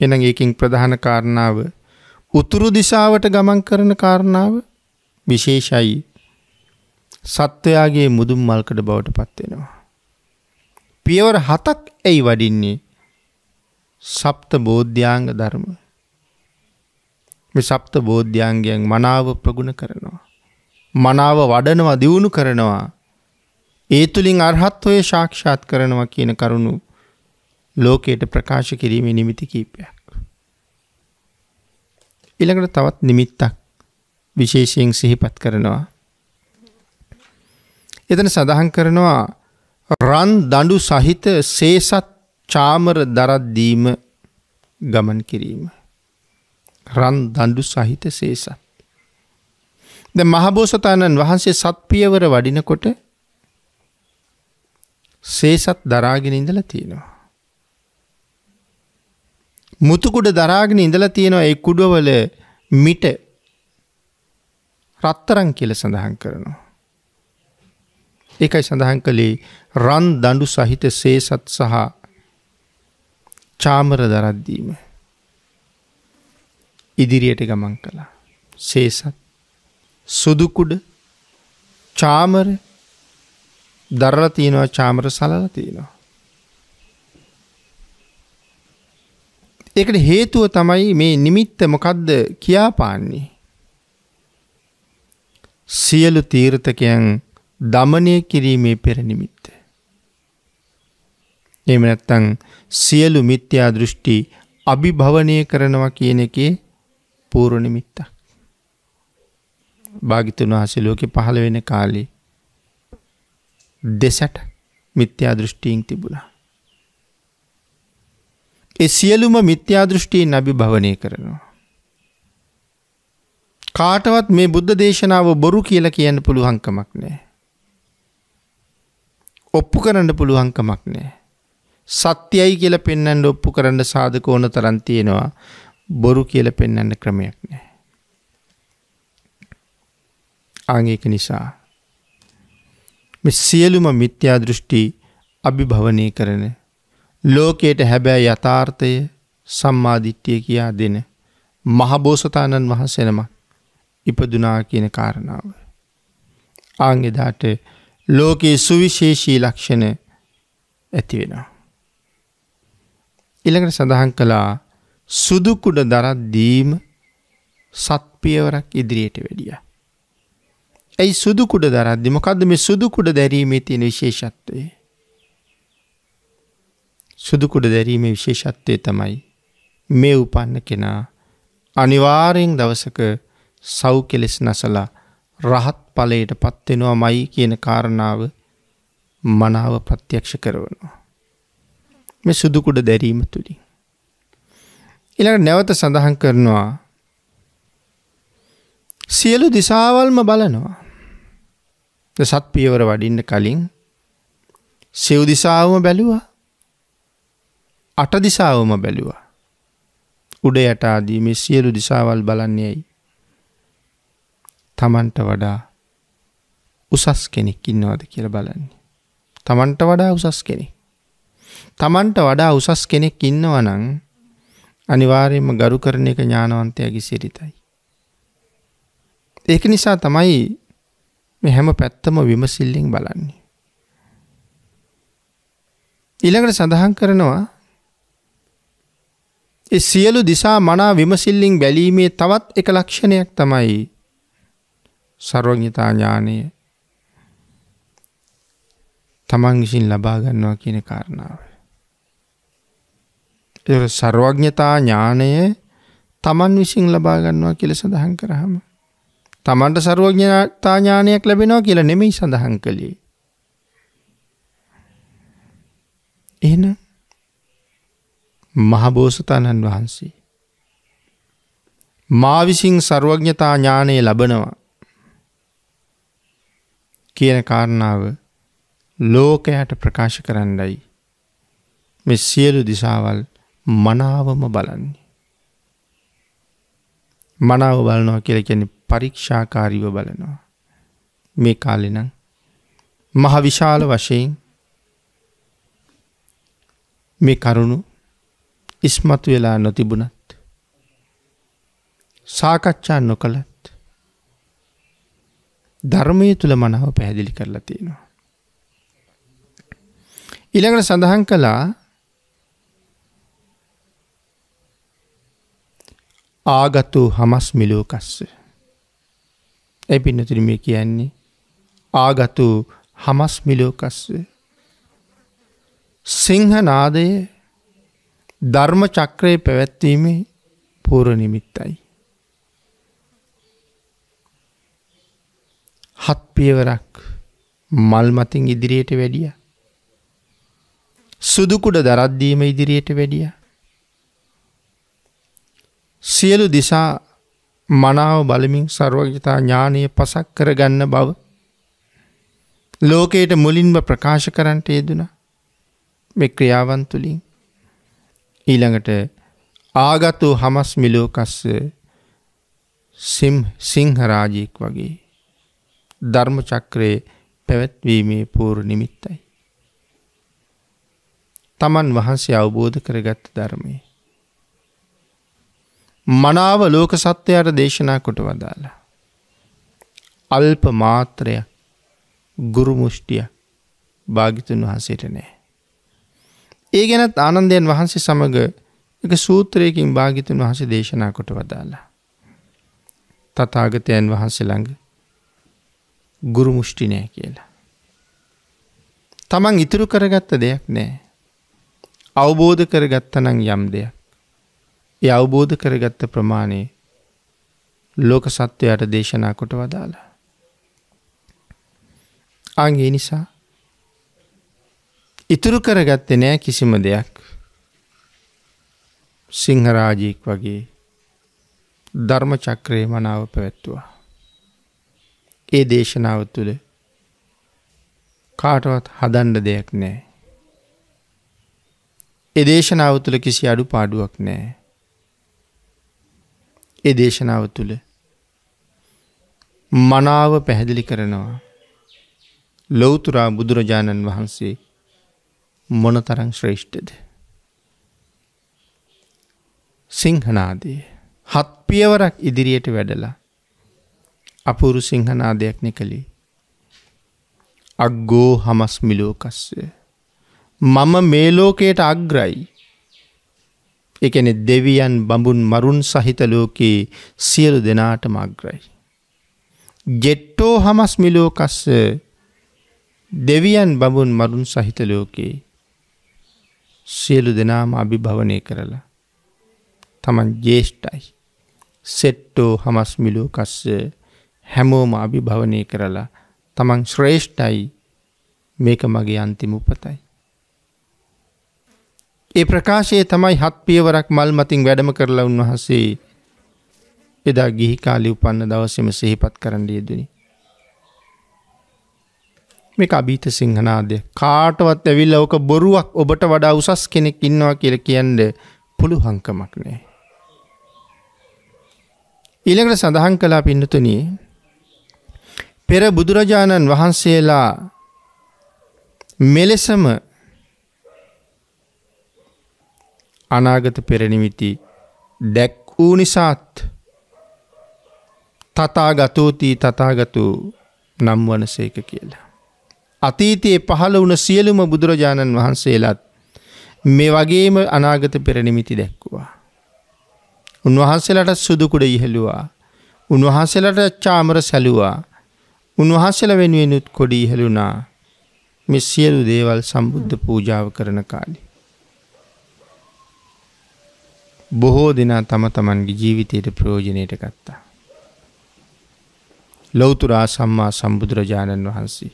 එහෙනම් ඒකෙන් ප්‍රධාන කාරණාව උතුරු දිශාවට ගමන් කරන කාරණාව විශේෂයි සත්වයාගේ මුදුන් මල්කඩ බවට පත් වෙනවා. පියවර 7ක් ඇයි වඩින්නේ? සප්ත බෝධ්‍යාංග ධර්ම. මේ සප්ත බෝධ්‍යාංගයන් මනාව ප්‍රගුණ කරනවා. මනාව වඩනවා, දියුණු කරනවා. ඒ තුලින් අරහත්ත්වය සාක්ෂාත් කරනවා කියන කරුණු ලෝකයට ප්‍රකාශ කිරීමේ නිමිති කීපයක්. ඊළඟට තවත් නිමිත්තක් විශේෂයෙන් සිහිපත් කරනවා. එතන සඳහන් කරනවා රන් දඬු සහිත සේසත් චාමර දරද්දීම ගමන් කිරීම. රන් දඬු සහිත සේසත්. දැන් මහබෝසතාණන් වහන්සේ සත්පියවර වඩිනකොට සේසත් දරාගෙන ඉඳලා තියෙනවා. මුතුකුඩ දරාගෙන ඉඳලා තියෙනවා. ඒ කුඩවල මිට රත්තරන් කියලා සඳහන් කරනවා. ඒකයි සඳහන් කළේ රන් දඬු සහිත සේසත් සහ චාමර දරද්දීම. ඉදිරියට ගමන් කළා. සේසත්, සුදු කුඩ, චාමර දරලා තියෙනවා, චාමර සලලා තියෙනවා. ඒකට හේතුව තමයි මේ නිමිත්ත මොකද්ද කියාපාන්නේ? සියලු තීර්ථකයන් දමනය කිරීමේ පෙර නිමිත්ත. එහෙම නැත්නම් සියලු මිත්‍යා දෘෂ්ටි අභිභවනය කරනවා කියන එකේ පූර්ව නිමිත්තක්. භාග්‍යතුන් වහන්සේ ලෝකේ පහළ වෙන කාලේ දෙසට මිත්‍යා දෘෂ්ටීන් තිබුණා. ඒ සියලුම මිත්‍යා දෘෂ්ටීන් අභිභවනය කරනවා. කාටවත් මේ බුද්ධ දේශනාව බොරු කියලා කියන්න පුළුවන් කමක් නැහැ. ඔප්පු කරන්න පුළුවන් කමක් නැහැ. සත්‍යයි කියලා පෙන්වන්න ඔප්පු කරන්න සාධක ඕන තරම් තියෙනවා. බොරු කියලා පෙන්වන්න ක්‍රමයක් නැහැ. ආංගික නිසා මේ සියලුම මිත්‍යා දෘෂ්ටි අභිභවනය කරන ලෝකයට හැබැයි යථාර්ථය සම්මා දිට්ඨිය කියා දෙන මහබෝසතාණන් වහන්සේ නමක් ඉපදුනා කියන කාරණාව. ආංගෙදාට ලෝකයේ සුවිශේෂී ලක්ෂණ ඇති වෙනවා. ඊළඟට සඳහන් කළා සුදු කුඩ දරද්දීම සත්පියවරක් ඉදිරියට වැඩියා. ඒ සුදු කුඩ දරද්දී මොකද්ද මේ සුදු කුඩ දැරීමේ තියෙන විශේෂත්වය? සුදු කුඩ දැරීමේ විශේෂත්වය තමයි මේ උපන්න කෙනා අනිවාර්යෙන් දවසක සව් කෙලෙස් නැසලා රහත් ඵලයට පත් වෙනවමයි කියන කාරණාව මනාව ප්‍රත්‍යක්ෂ කරනවා. මේ සුදු කුඩ දැරීම තුලින් ඊළඟ නැවත සඳහන් කරනවා සියලු දිශාවල්ම බලනවා. සත් පියවර වඩින්න කලින් සිව් දිශාවම බැලුවා. අට දිශාවම බැලුවා. උඩ යට ආදී මේ සියලු දිශාවල් බලන්නේ ඇයි? තමන්ට වඩා උසස් කෙනෙක් ඉන්නවද කියලා බලන්නේ. තමන්ට වඩා උසස් කෙනෙක්. තමන්ට වඩා උසස් කෙනෙක් ඉන්නවා නම් අනිවාර්යයෙන්ම ගරු කරන එක ඥානවන්තයාගේ සිරිතයි. ඒක නිසා තමයි මේ හැම පැත්තම විමසිල්ලෙන් බලන්නේ. ඊළඟට සඳහන් කරනවා ඒ සියලු දිශා මනා විමසිල්ලෙන් බැලීමේ තවත් එක ලක්ෂණයක් තමයි සර්වඥතා ඥානය. තමන් විසින් ලබා ගන්නවා කියන කාරණාව. ඒ සර්වඥතා ඥානය තමන් විසින් ලබා ගන්නවා කියලා සඳහන් කරාම තමන්ට සර්වඥතා ඥානයක් ලැබෙනවා කියලා නෙමෙයි සඳහන් කළේ. එහෙනම් මහබෝසතාණන් වහන්සේ මා විසින් සර්වඥතා ඥානය ලබනවා කියන කාරණාව ලෝකයට ප්‍රකාශ කරන්නයි මේ සියලු දිසාවල් මනාවම බලන්නේ. මනාව බලනවා කියලා කියන්නේ පරීක්ෂාකාරීව බලනවා. මේ කාලේ නම් මහ විශාල වශයෙන් මේ කරුණු ඉස්මතු වෙලා නොතිබුණත් සාකච්ඡා නොකළත් ධර්මයේ තුල මනාව පැහැදිලි කරලා තියෙනවා. ඊළඟට සඳහන් කළා ආගතෝ හමස්මි ලෝකස්ස. ඒ පින්නතුනි මේ කියන්නේ ආගතෝ හමස්මි ලෝකස්ස. සිංහනාදයේ ධර්ම චක්‍රයේ පැවැත්වීමේ පූර්ව නිමිත්තයි. හත් පියවරක් මල් මතින් ඉදිරියට වැඩිය. සුදු කුඩ දරද්දීම ඉදිරියට වැඩිය. සියලු දිසා මනාව බලමින් සර්වඥතා ඥානය පසක් කරගන්න බව ලෝකයට මුලින්ම ප්‍රකාශ කරන්නට යෙදුණා. මේ ක්‍රියාවන් තුළින් ඊළඟට ආගතෝ හමස්මි ලෝකස්ස සිංහ රාජයෙක් වගේ ධර්ම චක්‍රයේ පැවැත්වීමේ පූර්ව නිමිත්තයි. තමන් වහන්සේ අවබෝධ කරගත් ධර්මයේ මනාව ලෝක සත්වයාට දේශනා කොට වදාලා. අල්ප මාත්‍රයක් ගුරු මුෂ්ටිය භාග්‍යතුන් වහන්සේට නැහැ. ඒ ගැනත් ආනන්දයන් වහන්සේ සමග එක සූත්‍රයකින් භාග්‍යතුන් වහන්සේ දේශනා කොට වදාලා. තථාගතයන් වහන්සේ ළඟ ගුරු මුෂ්ටි නැහැ කියලා. තමන් ඉතුරු කරගත්ත දෙයක් නැහැ. අවබෝධ කරගත්ත නම් යම් දෙයක්. ඒ අවබෝධ කරගත්ත ප්‍රමාණය ලෝක සත්වයාට දේශනා කොට වදාලා. ඒ නිසා ඉතුරු කරගත්තේ නෑ කිසිම දෙයක්. සිංහරාජයෙක් වගේ ධර්ම චක්‍රයේ මනාව පැවැත්තුවා. ඒ දේශනාව තුළ කාටවත් හදන්න දෙයක් නෑ. ඒ දේශනාව තුළ කිසි අඩුපාඩුවක් නෑ. ඒ දේශනාව තුළ මනාව පැහැදිලි කරනවා ලෞතර බුදුරජාණන් වහන්සේ මොනතරම් ශ්‍රේෂ්ඨද. සිංහනාදයේ හත් පියවරක් ඉදිරියට වැඩලා අපූරු සිංහනාදයක් නිකලී. අග්ගෝ හමස්මි ලෝකස්ස. මම මේ ලෝකයට අග්‍රයි. ඒ කියන්නේ දෙවියන් බඹුන් මරුන් සහිත ලෝකේ සියලු දෙනාටම අග්‍රයි. ජෙට්ටෝ හමස්මි ලෝකස්ස. දෙවියන් බඹුන් මරුන් සහිත ලෝකේ සියලු දෙනාම අභිභවනය කරලා තමන් ජේෂ්ඨයි. සෙට්ටෝ හමස්මි ලෝකස්ස. හැමෝම අභිභවනය කරලා තමන් ශ්‍රේෂ්ඨයි. මේක මගේ අන්තිම උපතයි. ඒ ප්‍රකාශයේ තමයි හත් පියවරක් මල් මතින් වැඩම කරලා උන්වහන්සේ එදා ගිහි කාලේ උපන්න දවසේම සිහිපත් කරන්න යෙදුනි. මේක අභීත සිංහනාදය. කාටවත් ඇවිල්ලා ඔක බොරුවක් ඔබට වඩා උසස් කෙනෙක් ඉන්නවා කියලා කියන්න පුළුවන්කමක් නැහැ. ඊළඟට සඳහන් කළා පින්නතුනි පෙර බුදුරජාණන් වහන්සේලා මෙලෙසම අනාගත පෙරනිමිති දැක් වූ නිසාත් තථාගතෝති තථාගතෝ නම් වනසේක කියලා. අතීතයේ පහළ වුණ සියලුම බුදුරජාණන් වහන්සේලාත් මේ වගේම අනාගත පෙරනිමිති දැක්කුවා. උන්වහන්සේලාට සුදු කුඩ ඉහළුවා. උන්වහන්සේලාට චාමර සැලුවා. උන්වහන්සේලා වෙනුවෙනුත් කොඩි ඉහළුණා. මේ සියලු දේවල් සම්බුද්ධ පූජාව කරන කාලේ. බොහෝ දෙනා තම තමන්ගේ ජීවිතයට ප්‍රයෝජනයට ගත්තා. ලෞතර සම්මා සම්බුදුරජාණන් වහන්සේ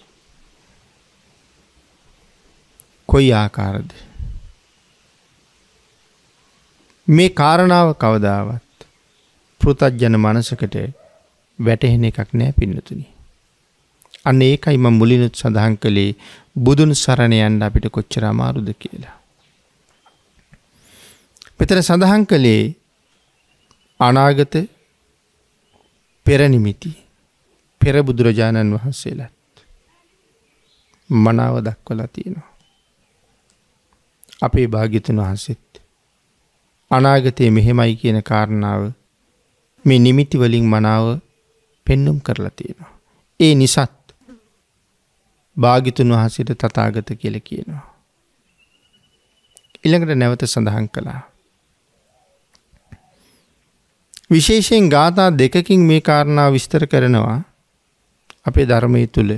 කොයි ආකාරද මේ කාරණාව කවදාවත් පෘථග්ජන මනසකට වැටහෙන එකක් නෑ පින්නතුනි. අන්න ඒකයි මම මුලිනුත් සඳහන් කළේ බුදුන් සරණ යන්න අපිට කොච්චර අමාරුද කියලා. මෙතන සඳහන් කළේ අනාගත පෙර නිමිති පෙර බුදුරජාණන් වහන්සේලාත් මනාව දක්වලා තියෙනවා. අපේ භාග්‍යතුන් වහන්සේත් අනාගතයේ මෙහෙමයි කියන කාරණාව මේ නිමිති වලින් මනාව පෙන්눔 කරලා තියෙනවා. ඒ නිසාත් භාග්‍යතුන් වහන්සේට තථාගත කියලා කියනවා. ඊළඟට නැවත සඳහන් කළා. විශේෂයෙන් ගාථා දෙකකින් මේ කාරණාව විස්තර කරනවා අපේ ධර්මයේ තුල.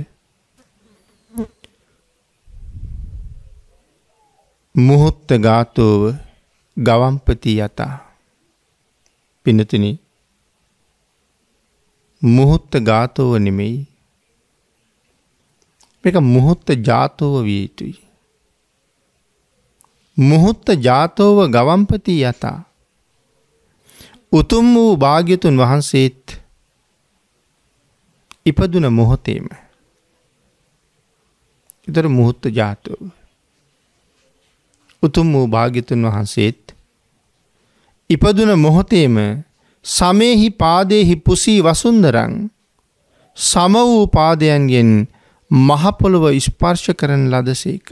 මුහුත්ත ගාතෝව ගවම්පති යතා. පින්නතුනි මුහුත්ත ගාතෝව නෙමෙයි මේක මුහුත්ත ජාතෝව විය යුතුයි. මුහුත්ත ජාතෝව ගවම්පති යතා. උතුම් වූ භාග්‍යතුන් වහන්සේත් ඉපදුන මොහොතේම. ඊතර මුහුත්ත ජාතෝව උතුම් වූ භාග්‍යතුන් වහන්සේත් ඉපදුන මොහොතේම සමේහි පාදේහි පුසී වසුන්දරං සම වූ පාදයන්ගෙන් මහ පොළව ස්පර්ශ කරන ලදසේක.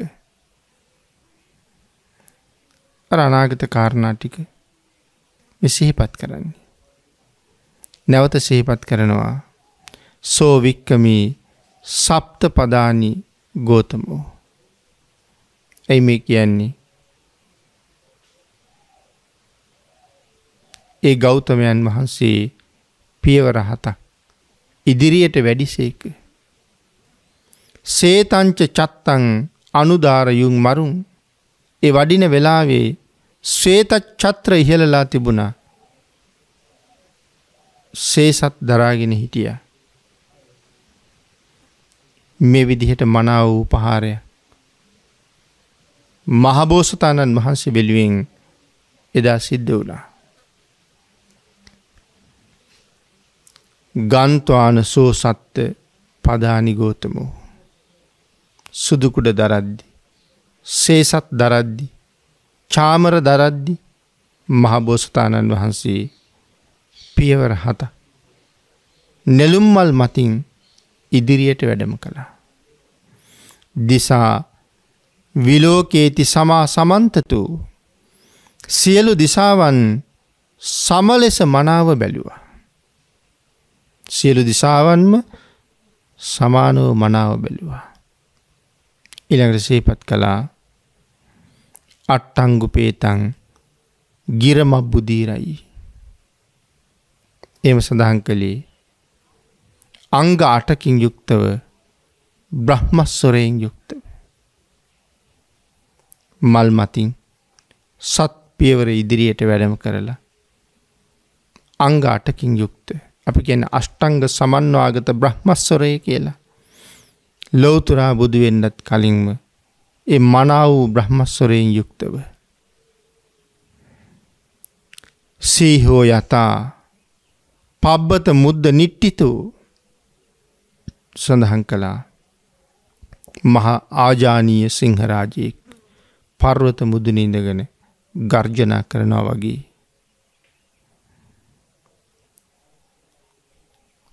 අර අනාගත කාරණා ටික මේ සිහිපත් කරන්නේ. නැවත සිහිපත් කරනවා. සෝ වික්කමී සප්ත පදානි ගෝතමෝ. එයි මේ කියන්නේ ඒ ගෞතමයන් වහන්සේ පියවර 7ක් ඉදිරියට වැඩිසේක. සේතංච චත්තං අනුදාරයුන් මරුන්. ඒ වඩින වෙලාවේ ශ්වේත ඡත්‍ර ඉහළලා තිබුණා. සේසත් දරාගෙන හිටියා. මේ විදිහට මනාව උපහාරය මහබෝසතාණන් වහන්සේ වෙනුවෙන් එදා සිද්ධ වුණා. ගන්්වාන සෝ සත්ත පදානි ගෝතමෝ. සුදුකුඩ දරද්දි සේසත් දරද්දි චාමර දරද්දි මහබෝසතාණන් වහන්සේ පියවර 7 නෙළුම්මල් මතින් ඉදිරියට වැඩම කළා. දිසා විලෝකේති සමා සමන්තතු. සියලු දිසාවන් සම ලෙස මනාව බැලුවා. සියලු දිසාවන්ම සමානව මනාව බැලුවා. ඊළඟට සිහිපත් කළා අට්ටංගුපේතං ගිරමබ්බුදීරයි. එම සඳහන් කළේ අංග 8කින් යුක්තව බ්‍රහ්මස්වරයෙන් යුක්තව මල් මතින් සත් පියවර ඉදිරියට වැඩම කරලා අංග 8කින් යුක්ත අපි කියන්නේ අෂ්ටංග සමන්වාගත බ්‍රහ්මස්වරය කියලා. ලෞතර බුදු වෙන්නත් කලින්ම ඒ මනා වූ බ්‍රහ්මස්වරයෙන් යුක්තව සීහෝ යතා පබ්බත මුද්ද නිට්ටිතෝ සඳහන් කළා. මහා ආජානීය සිංහරාජයෙක් පර්වත මුදුනේ ඉඳගෙන ගර්ජනා කරනවා වගේ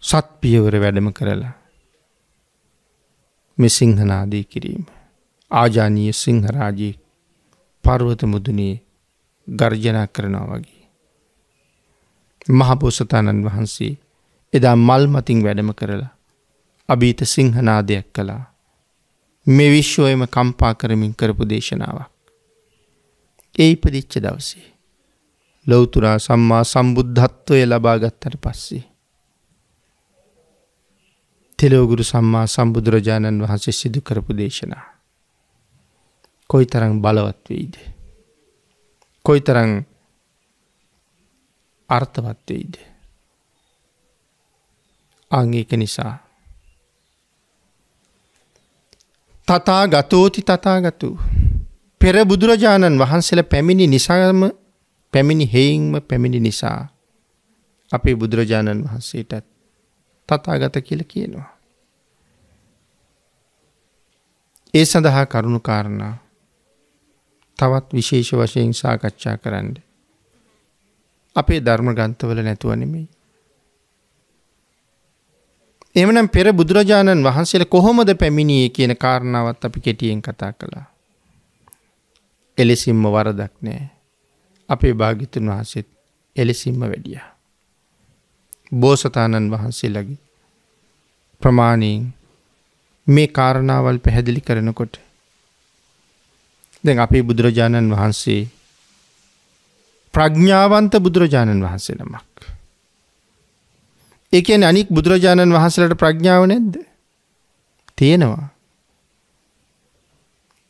සත් පියවර වැඩම කරලා මේ සිංහනාදය කිරීම. ආජානීය සිංහරාජයෙක් පර්වත මුදුනේ ගර්ජනා කරනවා වගේ මහබෝසතාණන් වහන්සේ එදා මල් මතින් වැඩම කරලා අභීත සිංහනාදයක් කළා. මේ විශ්වයම කම්පා කරමින් කරපු දේශනාවක්. ඒ ඉපදිච්ච දවසේ ලෞතර සම්මා සම්බුද්ධත්වය ලබා ගත්තට පස්සේ තෙලෝගුරු සම්මා සම්බුදුරජාණන් වහන්සේ සිදු කරපු දේශනා කොයිතරම් බලවත් වෙයිද? කොයිතරම් අර්ථවත් වෙයිද? අන් ඒක නිසා තථාගතෝති තථාගතෝ පෙර බුදුරජාණන් වහන්සේලා පැමිණි නිසාම පැමිණි හේයින්ම පැමිණි නිසා අපේ බුදුරජාණන් වහන්සේටත් තථාගත කියලා කියනවා. ඒ සඳහා කරුණු කාරණා තවත් විශේෂ වශයෙන් සාකච්ඡා කරන්න අපේ ධර්ම ග්‍රන්ථවල නැතුව නෙමෙයි. එhmenan පෙර බුදුරජාණන් වහන්සේලා කොහොමද පැමිණියේ කියන කාරණාවත් අපි කෙටියෙන් කතා කළා. එලෙසින්ම වරදක් නැහැ. අපේ භාග්‍යතුන් වහන්සේත් එලෙසින්ම වැඩියා. බෝසතාණන් වහන්සේලාගේ ප්‍රමාණයෙන් මේ කාරණාවල් පැහැදිලි කරනකොට දැන් අපේ බුදුරජාණන් වහන්සේ ප්‍රඥාවන්ත බුදුරජාණන් වහන්සේ නමක්. ඒ කියන්නේ අනික් බුදුරජාණන් වහන්සේලාට ප්‍රඥාව නැද්ද? තියෙනවා.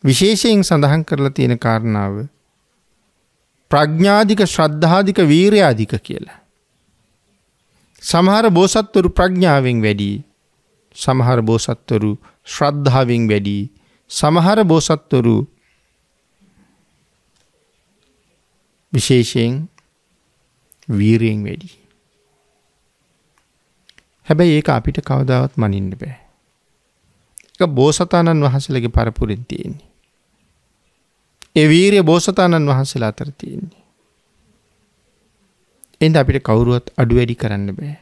විශේෂයෙන් සඳහන් කරලා තියෙන කාරණාව ප්‍රඥාධික ශ්‍රද්ධාධික වීර්‍යාධික කියලා. සමහර බෝසත්වරු ප්‍රඥාවෙන් වැඩි, සමහර බෝසත්වරු ශ්‍රද්ධාවෙන් වැඩි, සමහර බෝසත්වරු විශේෂයෙන් වීරියෙන් වැඩි. හැබැයි ඒක අපිට කවදාවත් මනින්න බෑ. ඒක බෝසතාණන් වහන්සේලාගේ පරපුරෙන් තියෙන්නේ. ඒ වීරිය බෝසතාණන් වහන්සේලා අතර තියෙන්නේ. එඳ අපිට කවුරුවත් අඩු වැඩි කරන්න බෑ.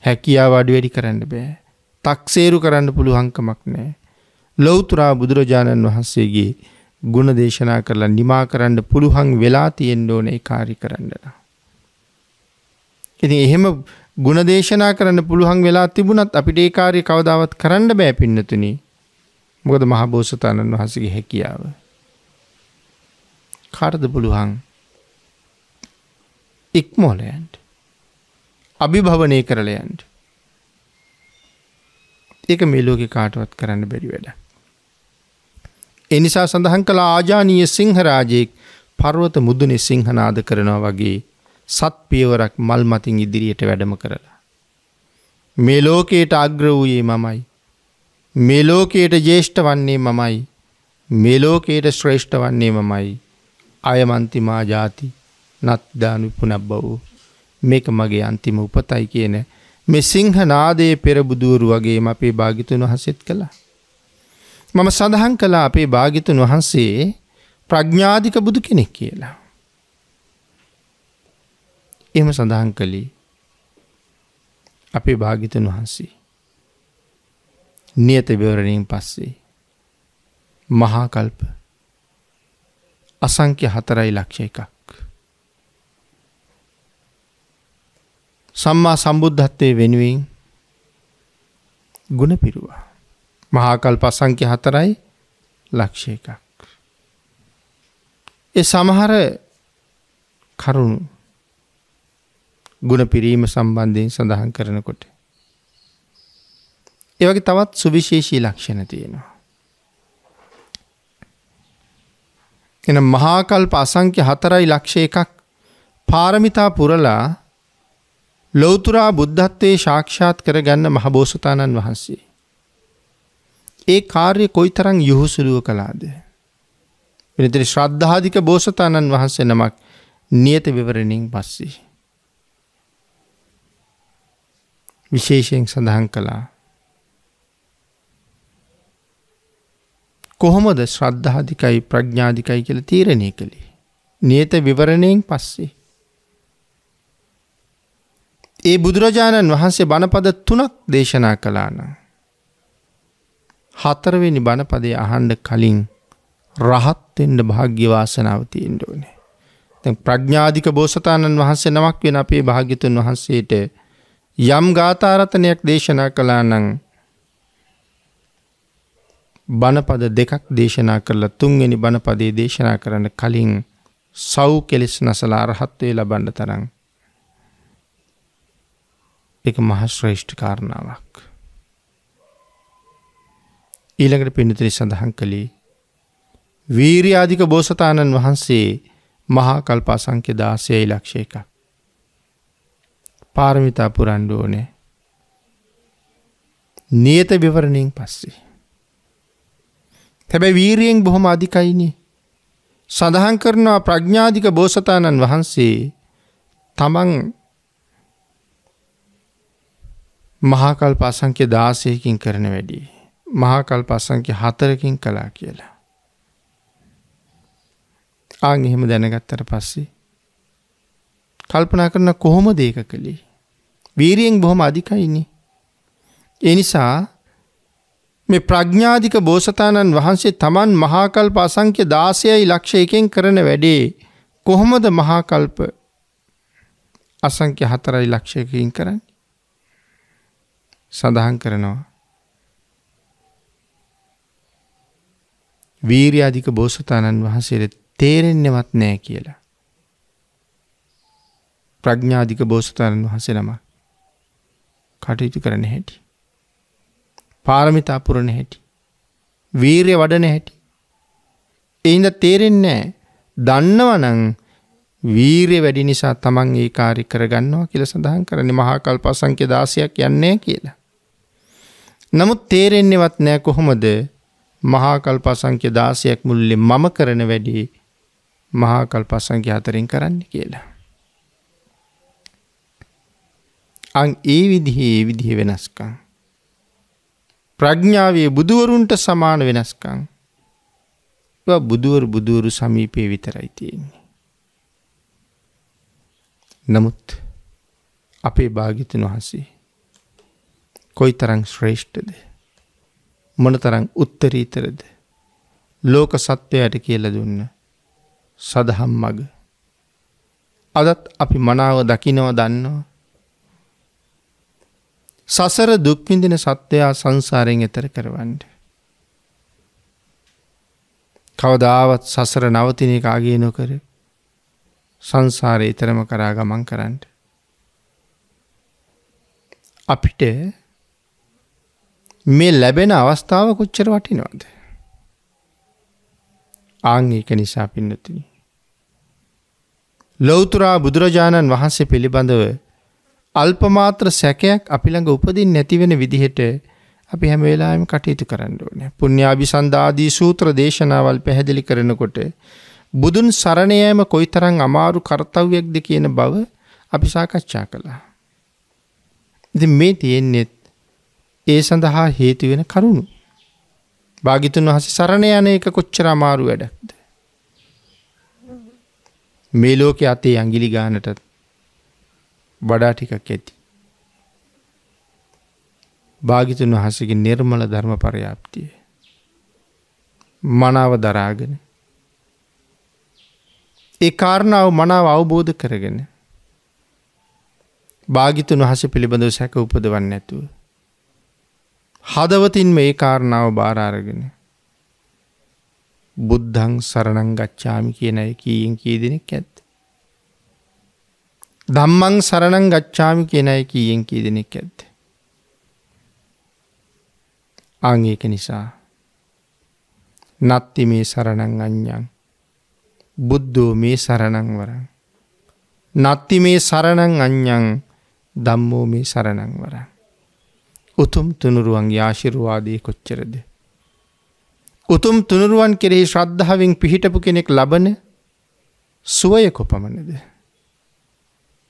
හැකියාව අඩු වැඩි කරන්න බෑ. තක්සේරු කරන්න පුළුවන්කමක් නැහැ. ලෞතුරා බුදුරජාණන් වහන්සේගේ ගුණ දේශනා කරලා නිමා කරන්න පුළුවන් වෙලා තියෙන්න ඕනේ කාර්ය කරන්න. ඉතින් එහෙම ගුණ දේශනා කරන්න පුළුවන් වෙලා තිබුණත් අපිට ඒ කාර්ය කවදාවත් කරන්න බෑ පින්නතුනි. මොකද මහ බෝසතාණන් වහන්සේගේ හැකියාව. කාටද පුළුවන්? ඉක්මෝල යන්න. අභිභවනය කරලා යන්න. ඒක මේ ලෝකේ කාටවත් කරන්න බැරි වැඩක්. ඒ නිසා සඳහන් කළ ආජානීය සිංහරාජයෙක් පර්වත මුදුනේ සිංහනාද කරනවා වගේ සත් පියවරක් මල් මතින් ඉදිරියට වැඩම කරලා මේ ලෝකයට අග්‍ර වූයේ මමයි. මේ ලෝකයට ජේෂ්ඨ වන්නේ මමයි. මේ ලෝකයට ශ්‍රේෂ්ඨ වන්නේ මමයි. අයමන්තිමා ජාති නත්දානු පුනබ්බවෝ. මේක මගේ අන්තිම උපතයි කියන මේ සිංහනාදයේ පෙර බුදුවරු වගේම අපේ භාග්‍යතුන් වහන්සේත් කළා. මම සඳහන් කළා අපේ භාග්‍යතුන් වහන්සේ ප්‍රඥාධික බුදු කෙනෙක් කියලා. එහෙම සඳහන් කළේ අපේ භාග්‍යතුන් වහන්සේ නියත විවරණයෙන් පස්සේ මහා කල්ප අසංඛ්‍ය 4,00,000ක් සම්මා සම්බුද්ධත්වයේ වෙනුවෙන් ගුණ පිරුවා. මහා කල්ප අසංඛ්‍ය 4,00,000ක්. ඒ සමහර කරුණු ගුණ පිරීම සම්බන්ධයෙන් සඳහන් කරනකොට ඒ වගේ තවත් සුවිශේෂී ලක්ෂණ තියෙනවා. එනම් මහා කල්ප අසංඛ්‍ය 4,00,000ක් පාරමිතා පුරලා ලෞතුරා බුද්ධත්වයේ සාක්ෂාත් කරගන්න මහ බෝසතාණන් වහන්සේ ඒ කාර්ය කොයිතරම් යහුසුලුව කළාද? වෙනතර ශ්‍රද්ධාධික බෝසතාණන් වහන්සේ නමක් නියත විවරණයෙන් පස්සේ විශේෂයෙන් සඳහන් කළා කොහොමද ශ්‍රද්ධාධිකයි ප්‍රඥාධිකයි කියලා තීරණය කළේ? නියත විවරණයෙන් පස්සේ. ඒ බුදුරජාණන් වහන්සේ බණපද 3ක් දේශනා කළා නම් 4 වෙනි බණපදයේ අහන්න කලින් රහත් වෙන්න භාග්‍ය වාසනාව තියෙන්න ඕනේ. දැන් ප්‍රඥාධික බෝසතාණන් වහන්සේ නමක් වෙන අපේ භාග්‍යතුන් වහන්සේට යම් ගාථා රත්නයක් දේශනා කළා නම් බණපද 2ක් දේශනා කරලා 3 වෙනි බණපදයේ දේශනා කරන්න කලින් සව් කෙලෙස් නැසලා අරහත්ත්වය ලබන්න තරම් ඒක මහා ශ්‍රේෂ්ඨ කාරණාවක්. ඊළඟට පින්නතුනි සඳහන් කළේ වීර්‍යාධික බෝසතාණන් වහන්සේ මහා කල්ප අසංඛ්‍ය 16,00,000ක්. පාරමිතා පුරන්න ඕනේ. නියත විවරණයෙන් පස්සේ. හැබැයි වීරියෙන් බොහොම අධිකයිනේ. සඳහන් කරනවා ප්‍රඥාධික බෝසතාණන් වහන්සේ තමන් මහා කල්ප අසංඛ්‍ය 16කින් කරන වැඩි මහා කල්ප අසංඛ්‍ය 4කින් කළා කියලා. ආන් එහෙම දැනගත්තට පස්සේ කල්පනා කරන කොහොමද ඒක කළේ? වීරියෙන් බොහොම අධිකයිනේ. ඒ නිසා මේ ප්‍රඥාධික බෝසතාණන් වහන්සේ තමන් මහා කල්ප අසංඛ්‍ය 16යි ලක්ෂ 1කින් කරන වැඩේ කොහොමද මහා කල්ප අසංඛ්‍ය 4යි ලක්ෂ 1කින් කරන්නේ? සඳහන් කරනවා වීරිය අධික බෝසතාණන් වහන්සේට තේරෙන්නේවත් නැහැ කියලා. ප්‍රඥාධික බෝසතාණන් වහන්සේ නම කටයුතු කරන හැටි, පාරමිතා පුරන හැටි, වීරිය වඩන හැටි එයින්ද තේරෙන්නේ නැහැ. දන්නවනම් වීරිය වැඩි නිසා තමන් ඒ කාර්ය කරගන්නවා කියලා සඳහන් කරන්නේ මහා කල්ප අසංඛ්‍ය 16ක් යන්නේ කියලා. නමුත් තේරෙන්නේවත් නැහැ කොහොමද මහා කල්ප අසංඛ්‍ය 16ක් මුල්ලේ මම කරන වැඩි මහා කල්ප අසංඛ්‍ය 4න් කරන්නේ කියලා. අන් ඒ විදිහේ වෙනස්කම් ප්‍රඥාවේ බුදුවරුන්ට සමාන වෙනස්කම් බුදුවරු සමීපේ විතරයි තියෙන්නේ. නමුත් අපේ භාග්‍යවතුන් වහන්සේ කොයිතරම් ශ්‍රේෂ්ඨද, මොනතරම් උත්තරීතරද ලෝක සත්වයාට කියලා දුන්න සදහම් මඟ අදත් අපි මනාව දකිනවා, දන්නවා. සසර දුක් විඳින සත්වයා සංසාරයෙන් එතර කරවන්න. කවදාවත් සසර නවතින එක අගය නොකර සංසාරේ ඊතරම කරා ගමන් කරන්න. අපිට මේ ලැබෙන අවස්ථාව කොච්චර වටිනවද? ආන් ඒක නිසා පින්නතුනි ලෞතර බුදුරජාණන් වහන්සේ පිළිබඳව අල්පමාත්‍ර සැකයක් අපි ළඟ උපදින්න නැති වෙන විදිහට අපි හැම වෙලාවෙම කටයුතු කරන්න ඕනේ. පුණ්‍යාභිසන්දාදී සූත්‍ර දේශනාවල් පැහැදිලි කරනකොට බුදුන් සරණ යාම කොයිතරම් අමාරු කාර්යයක්ද කියන බව අපි සාකච්ඡා කළා. ඉතින් මේ තියෙන්නේ ඒ සඳහා හේතු වෙන කරුණු. භාග්‍යවතුන් වහන්සේ සරණ යන එක කොච්චර අමාරු වැඩක්ද? මේ ලෝකයේ අතේ ඇඟිලි ගන්නට වඩා ටිකක් ඇති. භාග්‍යවතුන් වහන්සේගේ නිර්මල ධර්ම පරයාප්තිය මනාව දරාගෙන ඒ කාරණාව මනාව අවබෝධ කරගෙන භාග්‍යවතුන් වහන්සේ පිළිබඳව සැක උපදවන්නේ නැතුව හදවතින් මේ කාරණාව බාර අරගෙන බුද්ධං සරණං ගච්ඡාමි කියන එක කීයෙන් කී දෙනෙක් ඇද්ද? ධම්මං සරණං ගච්ඡාමි කියන එක කීයෙන් කී දෙනෙක් ඇද්ද? ආන් ඒක නිසා නත්ති මේ සරණං අඤ්ඤං බුද්ධෝ මේ සරණං වරං නත්ති මේ සරණං අඤ්ඤං ධම්මෝ මේ සරණං වරං. උතුම් තුනුරුවන්ගේ ආශිර්වාදයේ කොච්චරද? උතුම් තුනුරුවන් කෙරෙහි ශ්‍රද්ධාවෙන් පිහිටපු කෙනෙක් ලබන සුවය කොපමණද?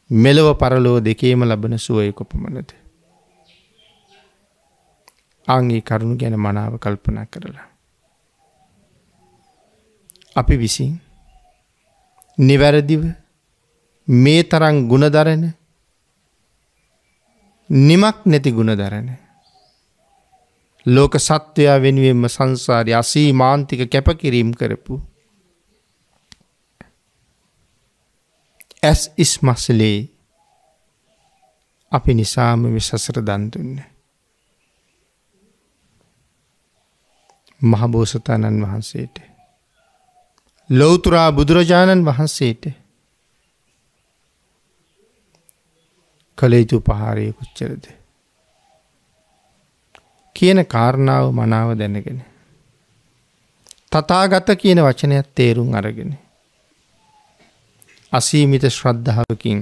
මෙලව පරලොව දෙකේම ලබන සුවය කොපමණද? ආන්ගේ කරුණ ගැන මනාව කල්පනා කරලා අපි විසින් නිවැරදිව මේ තරම් ගුණදරන නිමක් නැති ගුණදරන ලෝක සත්වයා වෙනුවෙන්ම සංසාරයේ අසීමාන්තික කැපකිරීම කරපු ඇස් ඉස්මස්ලේ අපි නිසාම මේ සසර දන් දුන්නේ. මහබෝසතාණන් වහන්සේට ලෞතර බුදුරජාණන් වහන්සේට කළ යුතු උපහාරය කොච්චරද කියන කාරණාව මනාව දැනගෙන තථාගත කියන වචනයත් තේරුම් අරගෙන අසීමිත ශ්‍රද්ධාවකින්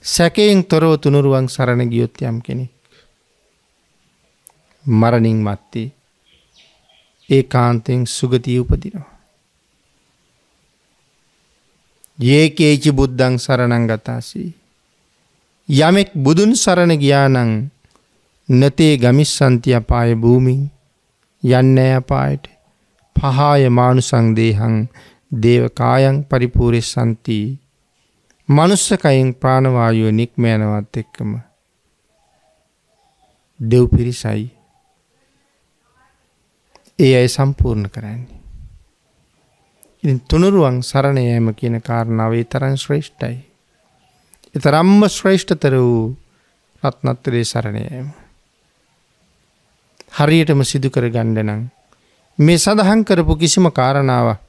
සැකයෙන් තොරව තුනුරුවන් සරණ ගියොත් යම් කෙනෙක් මරණින් මත්තේ ඒකාන්තයෙන් සුගතිය උපදිනවා. යේකේචි බුද්ධං සරණං ගතාසි. යමෙක් බුදුන් සරණ ගියා නම් නතේ ගමිස්සන්ති අපාය භූමින් යන්නේ අපායට. පහාය මානුසං දේහං දේව කායං පරිපූර්ණසන්ති. මනුස්ස කයෙන් ප්‍රාණවායුව නික්ම යනවත් එක්කම දෙව් පිරිසයි ඒ අය සම්පූර්ණ කරන්නේ. ඉතින් තුනුරුවන් සරණ යෑම කියන කාරණාව ඒ තරම් ශ්‍රේෂ්ඨයි. ඒ තරම්ම ශ්‍රේෂ්ඨතර වූ රත්නත්‍රයේ සරණ යෑම. හරියටම සිදු කර ගන්න නම් මේ සඳහන් කරපු කිසිම කාරණාවක්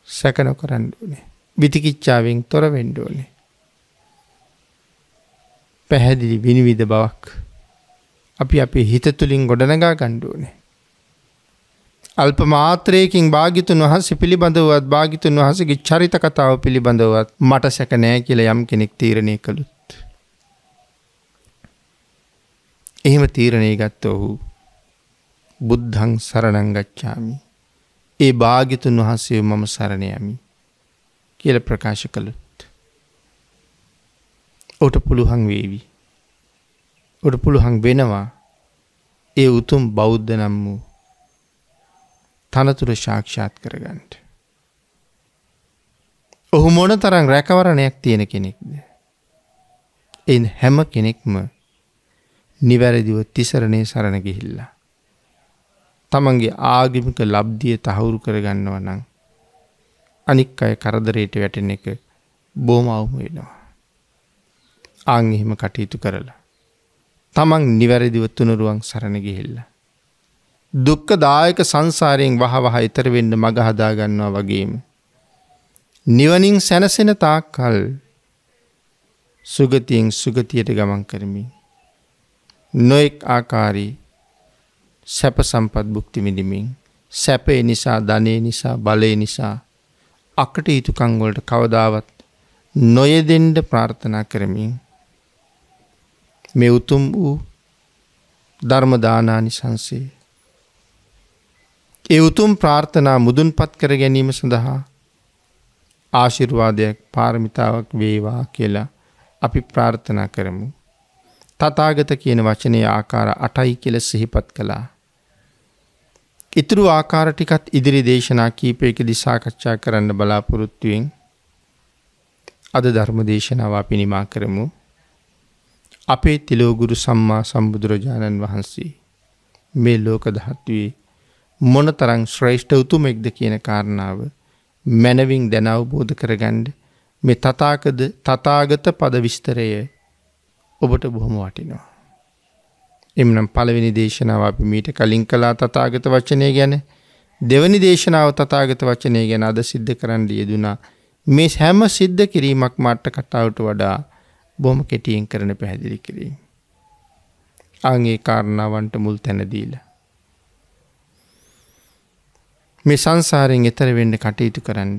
සැක නොකරන්න ඕනේ. විතිකිච්ඡාවෙන් තොර වෙන්න ඕනේ. පැහැදිලි විනිවිද බවක් අපි අපේ හිත තුලින් ගොඩනගා ගන්න ඕනේ. අල්ප මාත්‍රයකින් භාග්‍යතුන් වහන්සේ පිළිබඳවවත් භාග්‍යතුන් වහන්සේගේ චරිත කතාව පිළිබඳවවත් මට සැක නැහැ කියලා යම් කෙනෙක් තීරණය කළොත් එහෙම තීරණය ගත්ත ඔහු බුද්ධං සරණං ගච්ඡාමි. ඒ භාග්‍යතුන් වහන්සේව මම සරණ යමි කියලා ප්‍රකාශ කළොත් ඔහුට පුළුවන් වේවි. ඔහුට පුළුවන් වෙනවා ඒ උතුම් බෞද්ධ නම් වූ තනතුර සාක්ෂාත් කරගන්න. ඔහු මොනතරම් රැකවරණයක් තියෙන කෙනෙක්ද? එයින් හැම කෙනෙක්ම නිවැරදිව තිසරණේ සරණ ගිහිල්ලා තමන්ගේ ආගමික ලබ්ධිය තහවුරු කරගන්නවා නම් අනික් අය කරදරයට වැටෙන එක බොහොම අවම වෙනවා. ආන් එහෙම කටයුතු කරලා තමන් නිවැරදිව තුනුරුවන් සරණ ගිහිල්ලා දුක්ඛදායක සංසාරයෙන් වහවහ ඈතර වෙන්න මඟ හදා ගන්නවා වගේම නිවනින් සැනසෙන තාක්කල් සුගතියෙන් සුගතියට ගමන් කරමින් නොඑක් ආකාරී සැප සම්පත් භුක්ති විඳිමින් සැපේ නිසා ධනෙ නිසා බලේ නිසා අකටයුතුකම් වලට කවදාවත් නොයෙදෙන්න ප්‍රාර්ථනා කරමින් මේ උතුම් වූ ධර්ම දානානිසංසය ඒ උතුම් ප්‍රාර්ථනා මුදුන්පත් කර ගැනීම සඳහා ආශිර්වාදයක් පාරමිතාවක් වේවා කියලා අපි ප්‍රාර්ථනා කරමු. තථාගත කියන වචනේ ආකාර 8යි කියලා සිහිපත් කළා. ඊතුරු ආකාර ටිකත් ඉදිරි දේශනා කීපයකදී සාකච්ඡා කරන්න බලාපොරොත්තු වෙමින් අද ධර්ම දේශනාව අපි නිමා කරමු. අපේ තිලෝගුරු සම්මා සම්බුදුරජාණන් වහන්සේ මේ ලෝක ධාතුවේ මොනතරම් ශ්‍රේෂ්ඨ උතුමෙක්ද කියන කාරණාව මනවින් දැන අවබෝධ කරගන්න මේ තථාගත පද විස්තරය ඔබට බොහොම වටිනවා. එම්නම් පළවෙනි දේශනාව අපි මීට කලින් කළා තථාගත වචනය ගැන. දෙවෙනි දේශනාව තථාගත වචනය ගැන අද සිද්ධ කරන්න යෙදුනා. මේ හැම සිද්ධ කිරීමක් මට කතාවට වඩා බොහොම කෙටියෙන් කරන පැහැදිලි කිරීම. ආන්ගේ කාරණාවන්ට මුල් තැන දීලා මේ සංසාරයෙන් එතර වෙන්න කටයුතු කරන්න.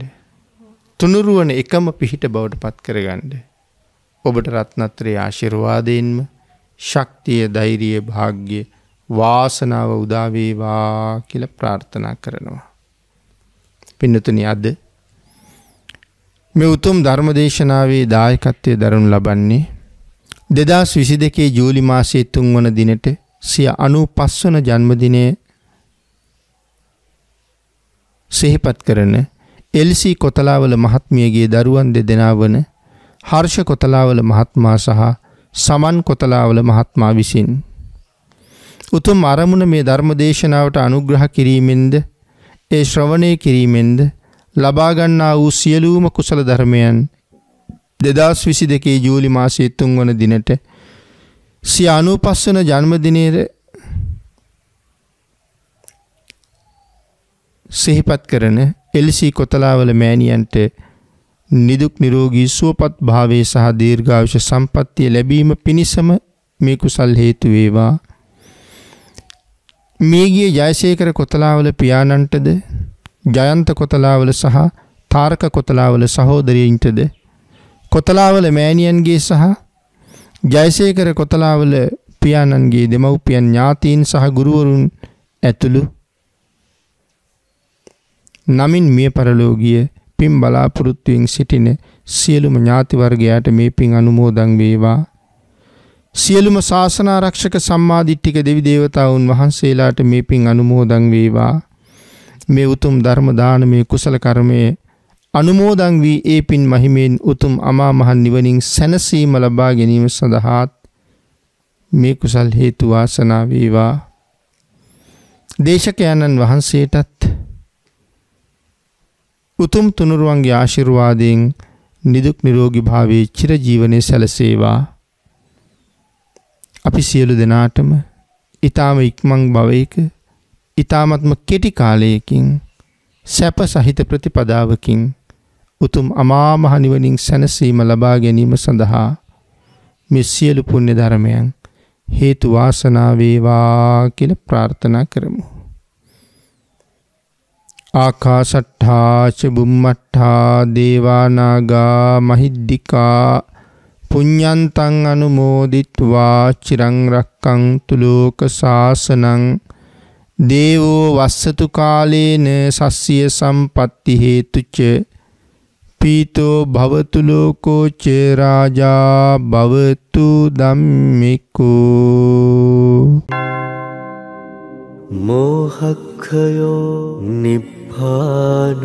තුනුරුවන එකම පිහිට බවට පත් කරගන්න. ඔබට රත්නත්‍රයේ ආශිර්වාදයෙන්ම ශක්තිය, ධෛර්යය, භාග්‍ය, වාසනාව උදා වේවා කියලා ප්‍රාර්ථනා කරනවා. පින්නතුනි අද මේ උතුම් ධර්මදේශනාවේ දායකත්වයේ දරනු ලබන්නේ 2022 ජූලි මාසයේ 3 වන දිනට සිය 95 වන ජන්මදිනය සිහිපත් කරන එල්.සී. කොතලාවල මහත්මියගේ දරුවන් දෙදෙනා වන හර්ෂ කොතලාවල මහත්මයා සහ සමන් කොතලාවල මහත්මයා විසින් උතුම් අරමුණ මේ ධර්ම දේශනාවට අනුග්‍රහ කිරීමෙන්ද ඒ ශ්‍රවණය කිරීමෙන්ද ලබා ගන්නා වූ සියලුම කුසල ධර්මයන් 2022 ජූලි මාසයේ 3 වන දිනට සිය 95 වන ජන්මදිනයේ සිහිපත් කරන එල්.සී. කොතලාවල මෑණියන්ට නිදුක් නිරෝගී සුවපත් භාවයේ සහ දීර්ඝායුෂ සම්පන්නිය ලැබීම පිණිසම මේ කුසල් හේතු වේවා. මේගිය ජයසේකර කොතලාවල පියාණන්ටද ජයන්ත කොතලාවල සහ තාරක කොතලාවල සහෝදරියන්ටද කොතලාවල මෑණියන්ගේ සහ ජයසේකර කොතලාවල පියාණන්ගේ දෙමව්පියන් ඥාතීන් සහ ගුරුවරුන් ඇතුළු නමින් මිය පරලෝකීය පින් බලාපොරොත්තුෙන් සිටින සියලුම ඥාති වර්ගයාට මේ පින් අනුමෝදන් වේවා. සියලුම ශාසන ආරක්ෂක සම්මාදිට්ඨික දෙවි දේවතාවුන් වහන්සේලාට මේ පින් අනුමෝදන් වේවා. මේ උතුම් ධර්ම දානමය කුසල කර්මයේ අනුමෝදන් වී ඒ පින් මහිමෙන් උතුම් අමා මහ නිවනින් සැනසීම ලබා ගැනීම සඳහා මේ කුසල් හේතු වාසනා වේවා. දේශකයන්න් වහන්සේටත් උතුම් තුනුරුවන්ගේ ආශිර්වාදයෙන් නිදුක් නිරෝගී භාවයේ චිරජීවනයේ සැලසේවා. අපි සියලු දෙනාටම ඊ타ම ඉක්මන් භවයක ඊ타මත්ම කෙටි කාලයකින් සැප සහිත ප්‍රතිපදාවකින් උතුම් අමා මහ නිවනින් සැනසීම ලබා ගැනීම සඳහා මේ සියලු පුණ්‍ය ධර්මයන් හේතු වාසනා වේවා කියලා ප්‍රාර්ථනා කරමු. ආකාශට්ඨා ච බුම්මට්ඨා දේවා නාග මහිද්దికා පුඤ්ඤන්තං අනුමෝදිත්වා චිරං රක්ඛන්තු ලෝක සාසනං දේවෝ වස්සතු කාලේන සස්්‍ය සම්පatti හේතුච පීතෝ භවතු ලෝකෝ ච රාජා භවතු ධම්මිකෝ මෝහක්ඛයෝ නිබ්බානං